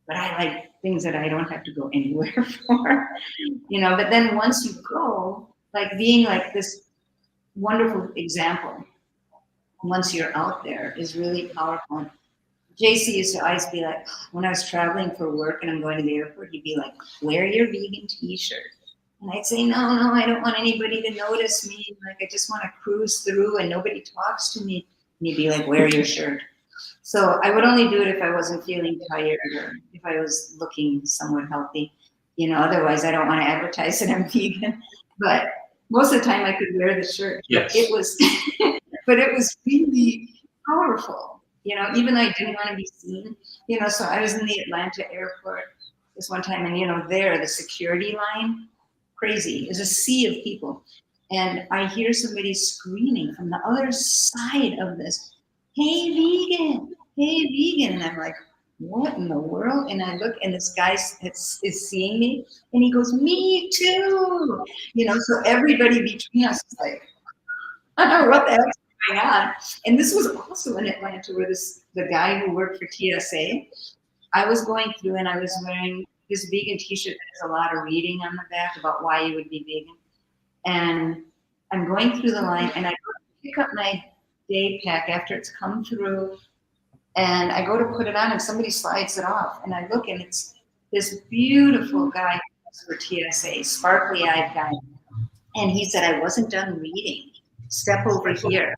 Speaker 3: But I like things that I don't have to go anywhere for, you know, but then once you go, like being like this wonderful example, once you're out there is really powerful. JC used to always be like, when I was traveling for work and I'm going to the airport, he'd be like, wear your vegan t-shirt. And I'd say, no, I don't want anybody to notice me. Like, I just want to cruise through and nobody talks to me. And he'd be like, wear your shirt. So I would only do it if I wasn't feeling tired or if I was looking somewhat healthy. You know, otherwise I don't want to advertise that I'm vegan. But most of the time I could wear the shirt.
Speaker 2: Yes.
Speaker 3: But it was, but it was really powerful. You know, even though I didn't want to be seen. You know, so I was in the Atlanta airport this one time, and you know, there the security line, crazy. There's a sea of people, and I hear somebody screaming from the other side of this, "Hey, vegan! Hey, vegan!" And I'm like, what in the world? And I look, and this guy is seeing me, and he goes, "Me too!" You know, so everybody between us is like, I don't know what the heck's going on. And this was also in Atlanta, where the guy who worked for TSA, I was going through, and I was wearing this vegan T-shirt that has a lot of reading on the back about why you would be vegan. And I'm going through the line, and I go to pick up my day pack after it's come through, and I go to put it on, and somebody slides it off, and I look, and it's this beautiful guy for TSA, sparkly-eyed guy, and he said, "I wasn't done reading. Step over here."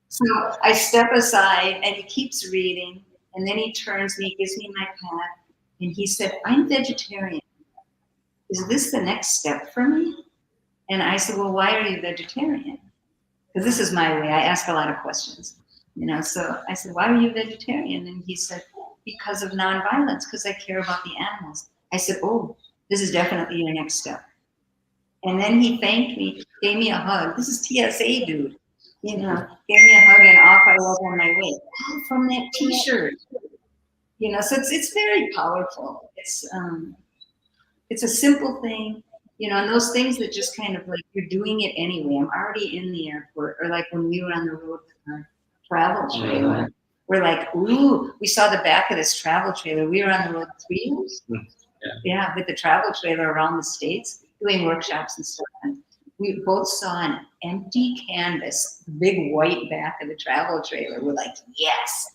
Speaker 3: So I step aside, and he keeps reading, and then he turns me, gives me my pack, and he said, "I'm vegetarian. Is this the next step for me?" And I said, "Well, why are you vegetarian?" Because this is my way. I ask a lot of questions, you know. So I said, "Why are you vegetarian?" And he said, "Because of nonviolence, because I care about the animals." I said, "Oh, this is definitely your next step." And then he thanked me, gave me a hug. This is TSA dude, you know, gave me a hug, and off I was on my way. Oh, from that T-shirt, you know. So it's very powerful. It's a simple thing, you know, and those things that just kind of like you're doing it anyway. I'm already in the airport, or like when we were on the road with our travel trailer, we're like, ooh, we saw the back of this travel trailer. We were on the road 3 years, yeah, with the travel trailer around the States, doing workshops and stuff. And we both saw an empty canvas, the big white back of the travel trailer. We're like, yes.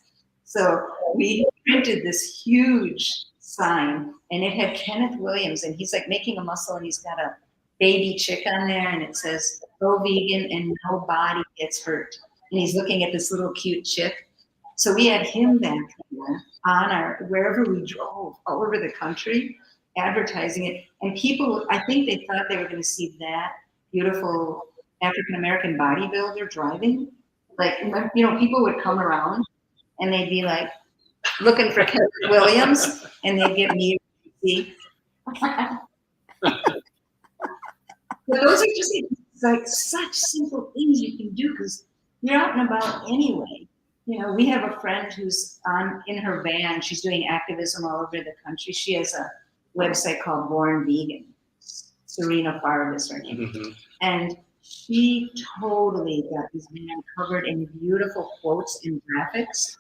Speaker 3: So we printed this huge sign, and it had Kenneth Williams, and he's like making a muscle, and he's got a baby chick on there, and it says, "Go vegan and nobody gets hurt." And he's looking at this little cute chick. So we had him back there on our, wherever we drove, all over the country, advertising it. And people, I think they thought they were going to see that beautiful African-American bodybuilder driving. Like, you know, people would come around, and they'd be like, looking for Kenneth Williams, and they get me. But those are just like such simple things you can do because you're out and about anyway. You know, we have a friend who's in her van. She's doing activism all over the country. She has a website called Born Vegan. Serena Farvis, her name. Mm-hmm. And she totally got this man covered in beautiful quotes and graphics.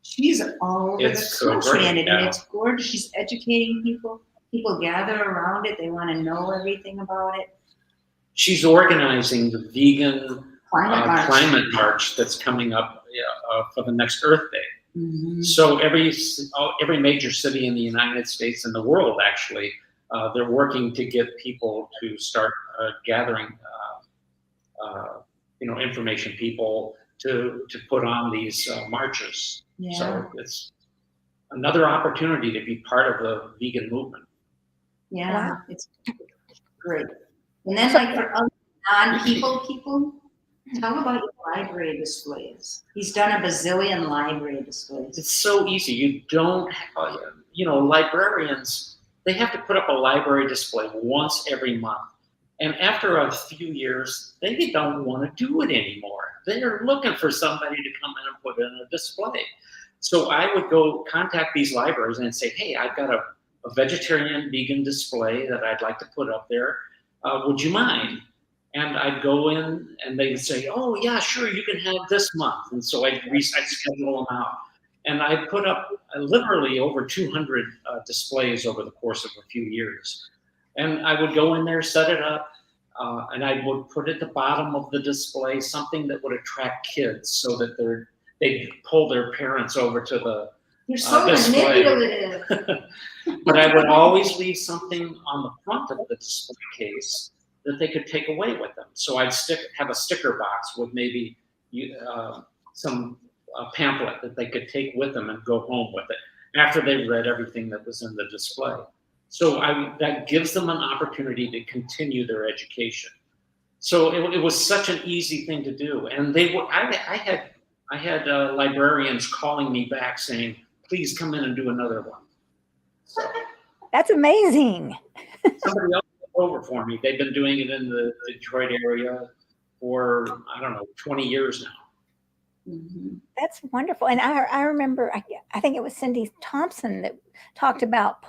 Speaker 3: She's all over the country in it, and it's gorgeous. She's educating people. People gather around it. They want to know everything about it.
Speaker 2: She's organizing the vegan climate march that's coming up for the next Earth Day. Mm-hmm. So every major city in the United States and the world, actually, they're working to get people to start gathering, information people to put on these marches. Yeah. So it's another opportunity to be part of the vegan movement.
Speaker 3: Yeah, wow. It's great. And then, like for other non-people, tell about your library displays. He's done a bazillion library displays.
Speaker 2: It's so easy. You don't, librarians, they have to put up a library display once every month. And after a few years, they don't want to do it anymore. They're looking for somebody to come in and put in a display. So I would go contact these libraries and say, hey, I've got a vegetarian vegan display that I'd like to put up there. Would you mind? And I'd go in and they would say, oh, yeah, sure, you can have this month. And so I'd schedule them out. And I put up literally over 200 displays over the course of a few years. And I would go in there, set it up, and I would put at the bottom of the display something that would attract kids so that they'd pull their parents over to the
Speaker 3: You're so
Speaker 2: display.
Speaker 3: Manipulative.
Speaker 2: But I would always leave something on the front of the display case that they could take away with them. So I'd have a sticker box with maybe some pamphlet that they could take with them and go home with it after they read everything that was in the display. So that gives them an opportunity to continue their education. So it was such an easy thing to do. And I had librarians calling me back saying, please come in and do another one. So
Speaker 1: That's amazing.
Speaker 2: somebody else took over for me. They've been doing it in the Detroit area for, I don't know, 20 years now.
Speaker 3: Mhm.
Speaker 1: That's wonderful. And I remember, I think it was Cindy Thompson that talked about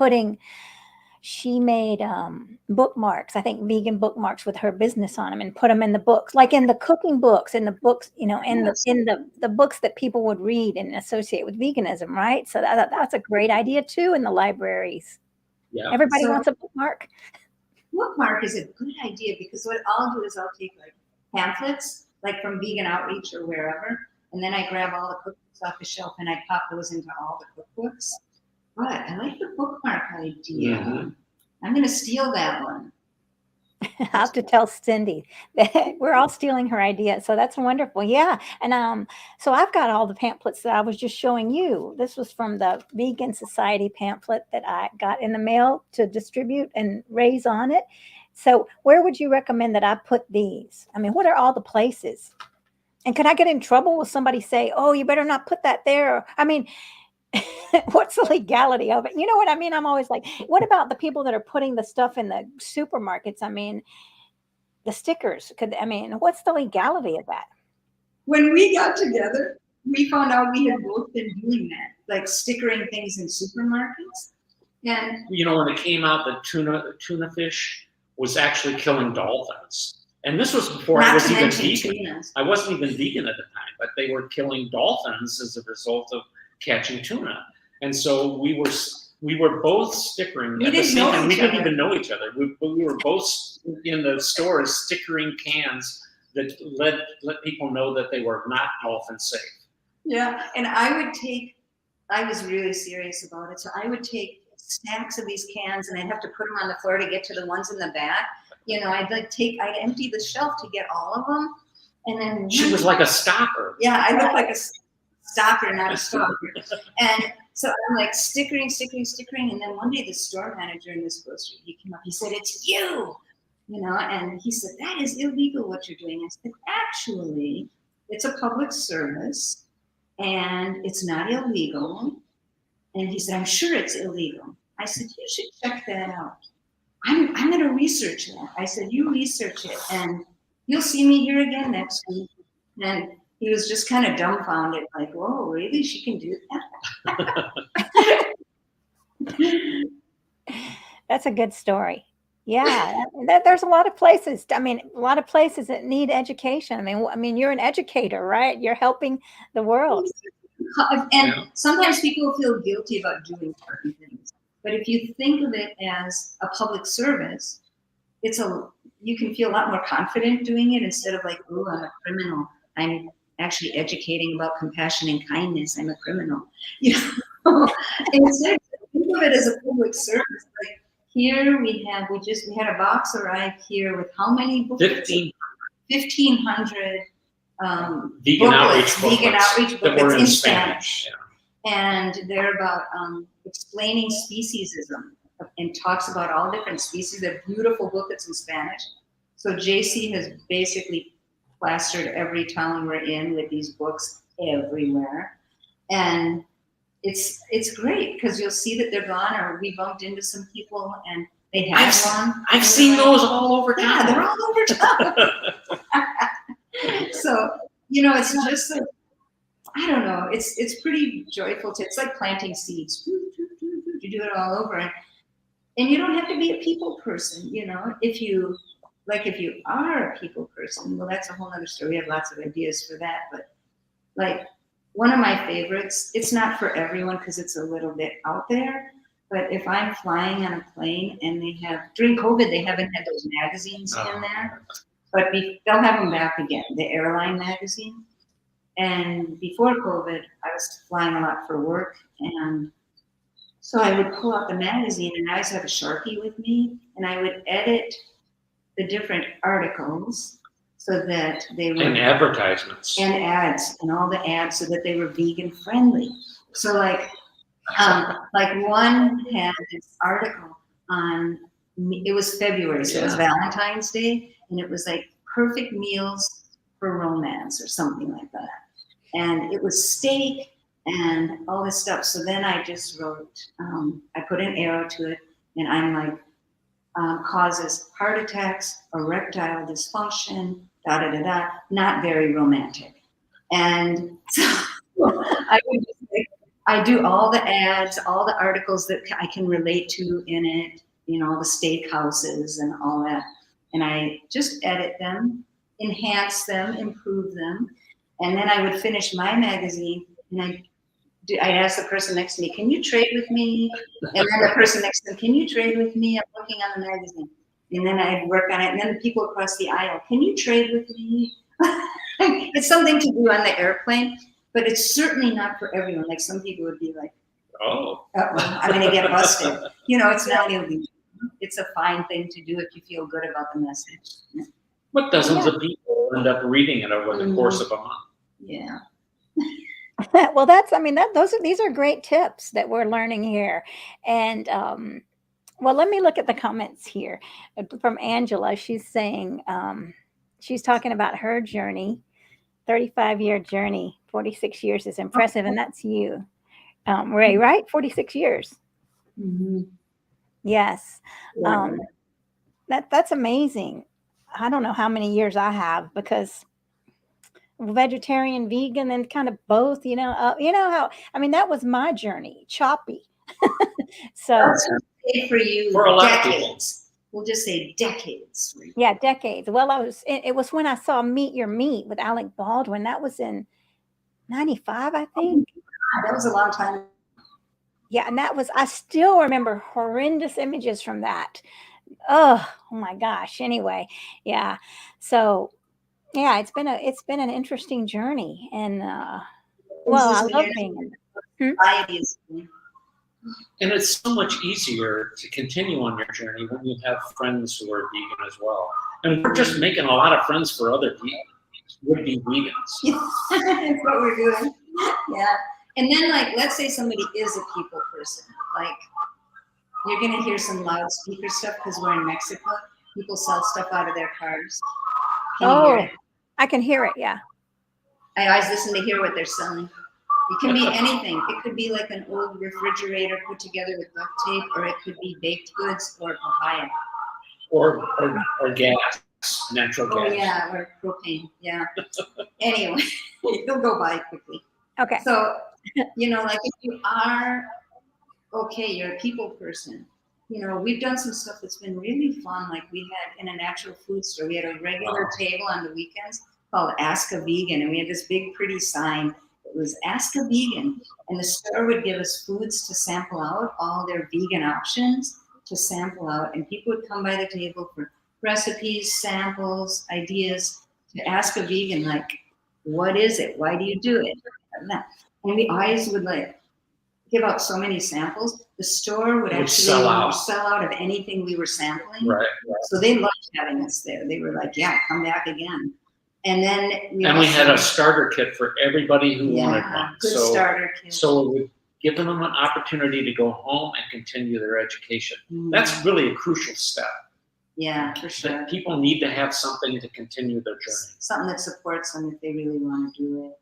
Speaker 1: she made bookmarks, I think vegan bookmarks with her business on them, and put them in the books, like in the cooking books, in the books, in the books that people would read and associate with veganism, right? So that's a great idea too in the libraries.
Speaker 2: Yeah.
Speaker 1: Everybody
Speaker 3: So-
Speaker 1: wants a bookmark.
Speaker 3: Bookmark is a good idea because what I'll do is I'll take like pamphlets, like from Vegan Outreach or wherever, and then I grab all the cookbooks off the shelf and I pop those into all the cookbooks. But I like the bookmark idea.
Speaker 2: Mhm.
Speaker 3: I'm going to steal that one.
Speaker 1: I have to tell Cindy that we're all stealing her idea. So that's wonderful. Yeah. And so I've got all the pamphlets that I was just showing you. This was from the Vegan Society pamphlet that I got in the mail to distribute and raise on it. So where would you recommend that I put these? I mean, what are all the places? And can I get in trouble with somebody say, oh, you better not put that there? I mean, what's the legality of it? You know what I mean? I'm always like, what about the people that are putting the stuff in the supermarkets? I mean, the stickers what's the legality of that?
Speaker 3: When we got together, we found out we had both been doing that, like stickering things in supermarkets. And
Speaker 2: You know, when it came out that tuna fish was actually killing dolphins. And this was before I
Speaker 3: not
Speaker 2: was
Speaker 3: to
Speaker 2: even
Speaker 3: mention
Speaker 2: vegan.
Speaker 3: tunas.
Speaker 2: I wasn't even vegan at the time, but they were killing dolphins as a result of catching tuna. And so we were both stickering
Speaker 3: We
Speaker 2: at the
Speaker 3: didn't
Speaker 2: same
Speaker 3: know
Speaker 2: time. We
Speaker 3: each
Speaker 2: didn't
Speaker 3: other.
Speaker 2: even know each other. We were both in the stores stickering cans that let people know that they were not dolphin safe.
Speaker 3: Yeah, and I was really serious about it. So I would take stacks of these cans and I'd have to put them on the floor to get to the ones in the back. You know, I'd empty the shelf to get all of them. And then
Speaker 2: She was like a stopper.
Speaker 3: yeah, I look like a stalker, not a stalker. And so I'm like stickering. And then one day the store manager in this grocery, he came up, he said, it's you know, and he said, that is illegal what you're doing. I said, actually, it's a public service and it's not illegal. And he said, I'm sure it's illegal. I said, you should check that out. I'm going to research that. I said, you research it and you'll see me here again next week. And he was just kind of dumbfounded, like, whoa, really? She can do that?
Speaker 1: That's a good story. Yeah, there's a lot of places. I mean, a lot of places that need education. I mean, you're an educator, right? You're helping the world.
Speaker 3: And
Speaker 2: Yeah.
Speaker 3: sometimes people feel guilty about doing certain things. But if you think of it as a public service, you can feel a lot more confident doing it instead of like, oh, I'm a criminal. I'm actually educating about compassion and kindness. I'm a criminal. You know, instead think of it as a public service. Like here we had a box arrive here with how many books? 1,500
Speaker 2: Vegan outreach
Speaker 3: vegan
Speaker 2: booklets
Speaker 3: outreach
Speaker 2: that were
Speaker 3: booklets
Speaker 2: in
Speaker 3: in
Speaker 2: Spanish.
Speaker 3: Spanish. And they're about explaining speciesism and talks about all different species. They're beautiful booklets in Spanish. So JC has basically plastered every town we're in with these books everywhere. And it's great because you'll see that they're gone, or we bumped into some people and they have one.
Speaker 2: I've seen those all over town.
Speaker 3: Yeah, they're all over town. So, you know, it's just like, I don't know, it's pretty joyful. It's like planting seeds. You do it all over. And you don't have to be a people person, you know. If you are a people person, well, that's a whole other story. We have lots of ideas for that. But like one of my favorites, it's not for everyone because it's a little bit out there. But if I'm flying on a plane and during COVID, they haven't had those magazines in there. But they'll have them back again, the airline magazine. And before COVID, I was flying a lot for work. And so I would pull out the magazine and I always have a Sharpie with me. And I would edit the different articles so that they were
Speaker 2: And advertisements.
Speaker 3: and ads and all the ads so that they were vegan friendly. So like one had this article on, it was February, so it was Valentine's Day, and it was like perfect meals for romance or something like that. And it was steak and all this stuff. So then I just wrote, I put an arrow to it, and I'm like, causes heart attacks, erectile dysfunction, da da da da, not very romantic. And so I would just like, I do all the ads, all the articles that I can relate to in it, you know, all the steakhouses and all that. And I just edit them, enhance them, improve them. And then I would finish my magazine, and I'd ask the person next to me, can you trade with me? And then the person next to them, can you trade with me? I'm working on the magazine. And then I'd work on it. And then the people across the aisle, can you trade with me? It's something to do on the airplane, but it's certainly not for everyone. Like some people would be like,
Speaker 2: oh,
Speaker 3: I'm going to get busted. You know, it's not illegal. It's a fine thing to do if you feel good about the message.
Speaker 2: but dozens of people end up reading it over the course of a month.
Speaker 3: Yeah.
Speaker 1: Well, these are great tips that we're learning here. And well, let me look at the comments here from Angela. She's saying, she's talking about her journey, 35-year journey, 46 years is impressive. And that's you, Rae, right? 46 years.
Speaker 3: Mm-hmm.
Speaker 1: Yes.
Speaker 3: Yeah.
Speaker 1: That's amazing. I don't know how many years I have, because vegetarian, vegan, and kind of both, you know how, that was my journey, choppy. So
Speaker 3: That's okay for you.
Speaker 2: For a lot of
Speaker 3: decades. We'll just say decades.
Speaker 1: yeah, decades. Well, it was when I saw Meet Your Meat with Alec Baldwin. That was in 95, I think.
Speaker 3: That was a long time.
Speaker 1: Yeah, and I still remember horrendous images from that. Oh my gosh. Anyway, yeah. So yeah, it's been an interesting journey, and well, I love being in it.
Speaker 2: And it's so much easier to continue on your journey when you have friends who are vegan as well. And we're just making a lot of friends for other would-be vegans.
Speaker 3: That's what we're doing. Yeah. And then, like, let's say somebody is a people person. Like, you're going to hear some loudspeaker stuff because we're in Mexico. People sell stuff out of their cars. Can you hear it?
Speaker 1: I can hear it, yeah.
Speaker 3: I always listen to hear what they're selling. It can be anything. It could be like an old refrigerator put together with duct tape, or it could be baked goods or papaya.
Speaker 2: Or gas, natural gas.
Speaker 3: Oh, yeah, or propane, yeah. Anyway, it'll go by quickly.
Speaker 1: Okay.
Speaker 3: So, you know, like if you are, okay, you're a people person, you know, we've done some stuff that's been really fun. Like we had in a natural food store, we had a regular table on the weekends called Ask a Vegan. And we had this big, pretty sign. It was Ask a Vegan. And the store would give us foods to sample out, all their vegan options to sample out. And people would come by the table for recipes, samples, ideas to ask a vegan, like, what is it? Why do you do it? And we always would like give out so many samples. The store would actually sell out of anything we were sampling.
Speaker 2: Right.
Speaker 3: So they loved having us there. They were like, yeah, come back again. And then we
Speaker 2: had a starter kit for everybody who wanted one.
Speaker 3: Good starter kit.
Speaker 2: So we've given them an opportunity to go home and continue their education. That's really a crucial step.
Speaker 3: Yeah, for sure.
Speaker 2: That people need to have something to continue their journey.
Speaker 3: Something that supports them if they really want to do it.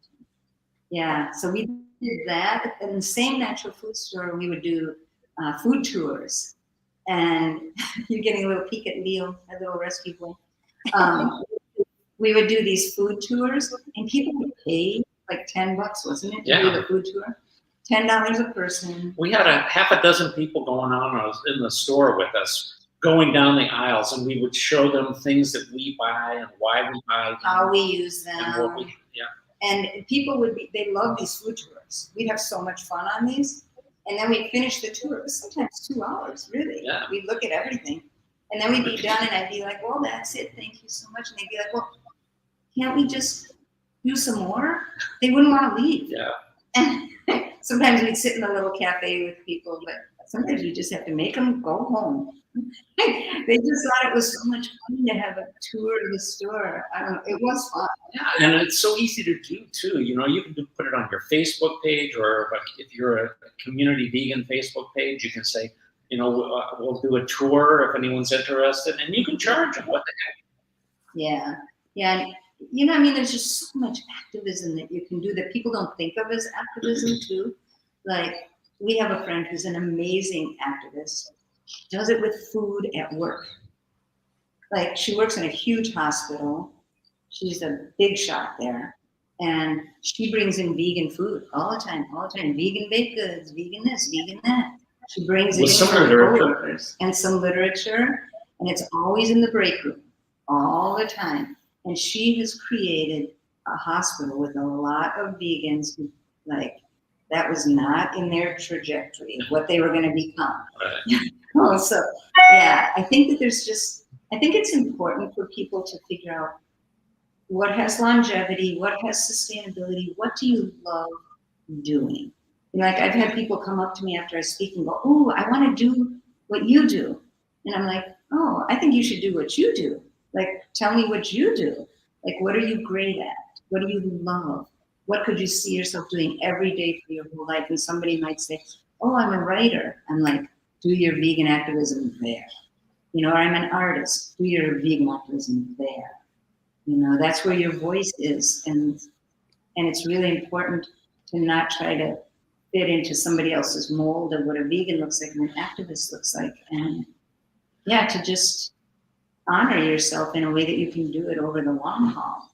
Speaker 3: Yeah, so we did that. In the same natural food store, we would do food tours. And you're getting a little peek at Leo, a little rescue boy. We would do these food tours, and people would pay like $10, wasn't it, to do the food tour? $10 a person.
Speaker 2: We had half a dozen people going on in the store with us, going down the aisles, and we would show them things that we buy and why we buy them.
Speaker 3: How we use them.
Speaker 2: And what we,
Speaker 3: And people they love these food tours. We'd have so much fun on these. And then we'd finish the tour. It was sometimes 2 hours, really.
Speaker 2: Yeah.
Speaker 3: We'd look at everything. And then we'd be done, and I'd be like, well, that's it. Thank you so much. And they'd be like, well, can't we just do some more? They wouldn't want to leave.
Speaker 2: Yeah.
Speaker 3: And sometimes we'd sit in a little cafe with people, but sometimes you just have to make them go home. They just thought it was so much fun to have a tour of the store. I don't know, it was fun.
Speaker 2: Yeah, and it's so easy to do too. You know, you can put it on your Facebook page, or if you're a community vegan Facebook page, you can say, you know, we'll do a tour if anyone's interested, and you can charge them. What the heck?
Speaker 3: Yeah, yeah. And, you know, I mean, there's just so much activism that you can do that people don't think of as activism too. Like, we have a friend who's an amazing activist, does it with food at work. Like, she works in a huge hospital. She's a big shot there. And she brings in vegan food all the time. Vegan baked goods, vegan this, vegan that. She brings it in for her coworkers and some literature. And it's always in the break room, all the time. And she has created a hospital with a lot of vegans who, like, that was not in their trajectory of what they were going to become.
Speaker 2: Right.
Speaker 3: So, yeah, I think that I think it's important for people to figure out what has longevity, what has sustainability, what do you love doing? You know, like, I've had people come up to me after I speak and go, oh, I want to do what you do. And I'm like, oh, I think you should do what you do. Like, tell me what you do. Like, what are you great at? What do you love? What could you see yourself doing every day for your whole life? And somebody might say, oh, I'm a writer. I'm like, do your vegan activism there. You know, or I'm an artist. Do your vegan activism there. You know, that's where your voice is. And it's really important to not try to fit into somebody else's mold of what a vegan looks like and an activist looks like. And yeah, to just honor yourself in a way that you can do it over the long haul.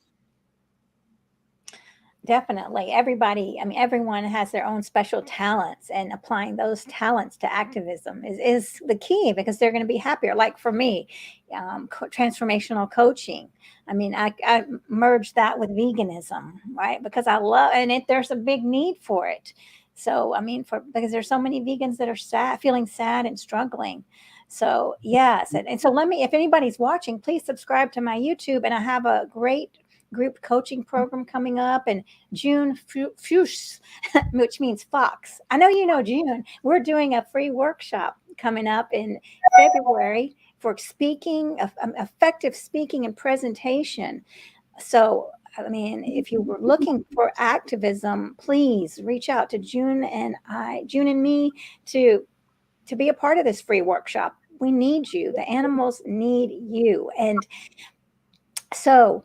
Speaker 1: Definitely. Everybody, I mean, everyone has their own special talents, and applying those talents to activism is the key, because they're going to be happier. Like for me, transformational coaching. I mean, I merged that with veganism, right? Because I love, and there's a big need for it. So, I mean, because there's so many vegans that are sad, feeling sad and struggling. So yes. And so if anybody's watching, please subscribe to my YouTube, and I have a great group coaching program coming up in June, which means fox. I know you know June. We're doing a free workshop coming up in February for speaking, effective speaking and presentation. So, I mean, if you were looking for activism, please reach out to June and me to be a part of this free workshop. We need you. The animals need you. And so,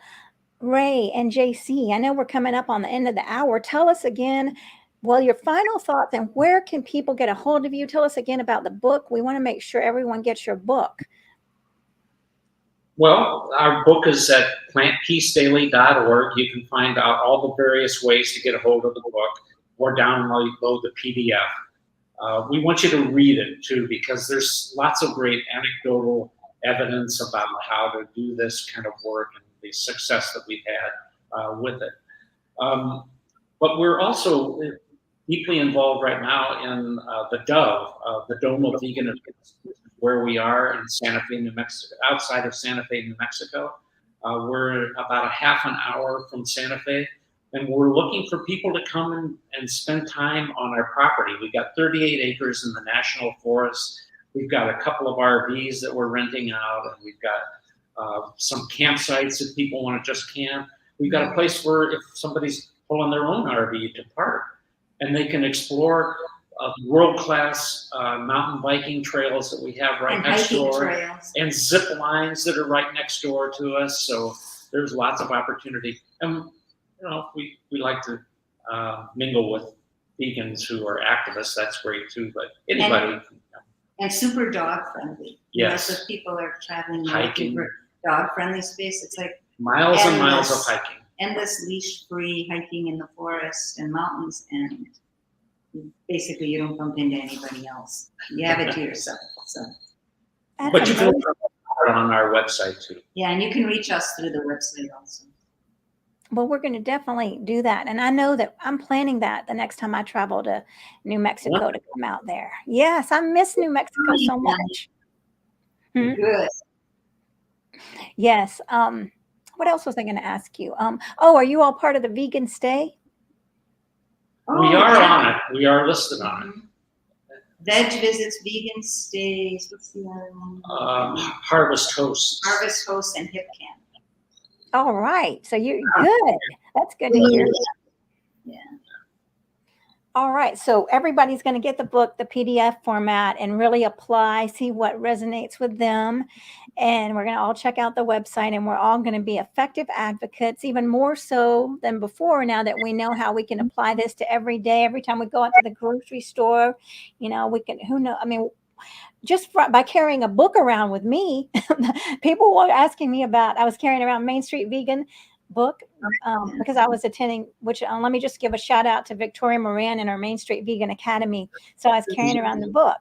Speaker 1: Rae and JC, I know we're coming up on the end of the hour. Tell us again, well, your final thoughts, and where can people get a hold of you? Tell us again about the book. We want to make sure everyone gets your book.
Speaker 2: Well, our book is at plantpeacedaily.org. You can find out all the various ways to get a hold of the book or download the PDF. We want you to read it too, because there's lots of great anecdotal evidence about how to do this kind of work and the success that we've had with it. But we're also deeply involved right now in the DOVE, the Dome of Vegan Events, where we are in Santa Fe, New Mexico, outside of Santa Fe, New Mexico. We're about a half an hour from Santa Fe, and we're looking for people to come and spend time on our property. We've got 38 acres in the National Forest. We've got a couple of RVs that we're renting out, and we've got some campsites if people want to just camp. We've got a place where if somebody's pulling their own RV to park, and they can explore world-class mountain biking trails that we have right next door, and zip lines that are right next door to us. So there's lots of opportunity. And you know, we like to mingle with vegans who are activists. That's great too. But anybody.
Speaker 3: And super dog friendly.
Speaker 2: Yes.
Speaker 3: You know, so people are traveling
Speaker 2: hiking,
Speaker 3: dog friendly space. It's like
Speaker 2: miles and miles of hiking. Endless
Speaker 3: leash free hiking in the forest and mountains, and basically you don't bump into anybody else. You have it to yourself. So.
Speaker 2: But you can look on our website too.
Speaker 3: Yeah, and you can reach us through the website also.
Speaker 1: Well, we're going to definitely do that. And I know that I'm planning that the next time I travel to New Mexico to come out there. Yes, I miss New Mexico so much.
Speaker 3: Good.
Speaker 1: Yes. What else was I going to ask you? Are you all part of the Vegan Stay?
Speaker 2: We are on it. We are listed on it.
Speaker 3: Veg visits, vegan stays. What's the other one?
Speaker 2: Harvest Hosts.
Speaker 3: Harvest Hosts and Hip Camp.
Speaker 1: All right. So you're good. That's good to hear.
Speaker 3: Yeah.
Speaker 1: All right. So everybody's going to get the book, the PDF format, and really apply, see what resonates with them. And we're going to all check out the website, and we're all going to be effective advocates, even more so than before, now that we know how we can apply this to every day. Every time we go out to the grocery store, you know, we can, who knows? I mean, just by carrying a book around with me, people were asking me about, I was carrying around Main Street Vegan book because I was attending, which let me just give a shout out to Victoria Moran and our Main Street Vegan Academy. So I was carrying around the book,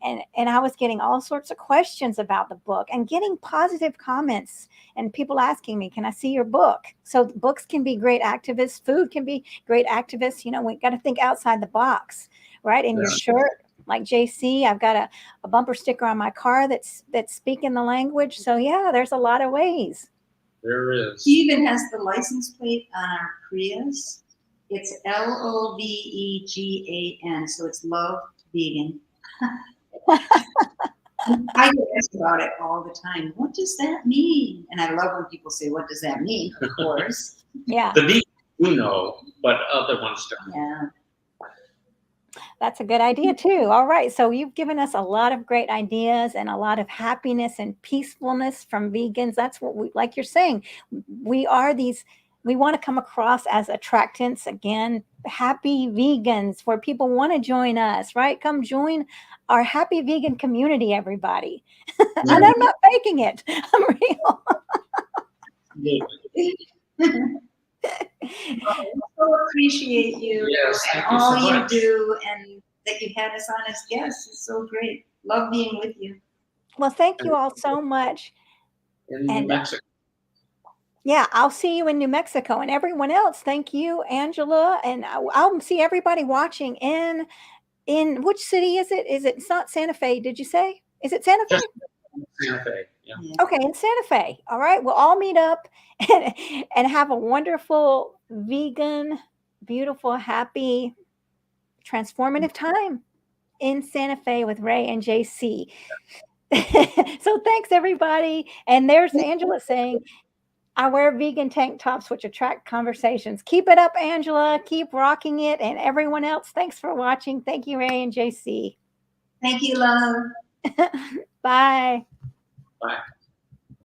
Speaker 1: and I was getting all sorts of questions about the book and getting positive comments and people asking me, can I see your book? So books can be great activists. Food can be great activists. You know, we got to think outside the box, right? In your shirt, like JC, I've got a bumper sticker on my car that's speaking the language. So yeah, there's a lot of ways.
Speaker 2: There is.
Speaker 3: He even has the license plate on our Prius. It's LOVEGAN, so it's Love Vegan. I get asked about it all the time. What does that mean? And I love when people say, what does that mean? Of course.
Speaker 1: Yeah.
Speaker 2: The vegan you know, but other ones don't.
Speaker 3: Yeah.
Speaker 1: That's a good idea too. All right. So you've given us a lot of great ideas and a lot of happiness and peacefulness from vegans. That's what we, like you're saying, we want to come across as attractants, again, happy vegans, where people want to join us, right? Come join our happy vegan community, everybody. And I'm not faking it. I'm real.
Speaker 3: I so appreciate you
Speaker 2: Yes,
Speaker 3: and
Speaker 2: thank you so
Speaker 3: all you
Speaker 2: much.
Speaker 3: do, and that you had us on as guests. It's so great. Love being with you.
Speaker 1: Well, thank you all so much.
Speaker 2: In New Mexico.
Speaker 1: Yeah, I'll see you in New Mexico, and everyone else. Thank you, Angela. And I'll see everybody watching in which city is it? It's not Santa Fe. Did you say? Is it Santa Fe?
Speaker 2: Just Santa Fe. Yeah.
Speaker 1: Okay, in Santa Fe. All right. We'll all meet up and have a wonderful, vegan, beautiful, happy, transformative time in Santa Fe with Rae and JC. So thanks, everybody. And there's Angela saying, I wear vegan tank tops, which attract conversations. Keep it up, Angela. Keep rocking it. And everyone else, thanks for watching. Thank you, Rae and JC.
Speaker 3: Thank you, love.
Speaker 1: Bye.
Speaker 2: Bye.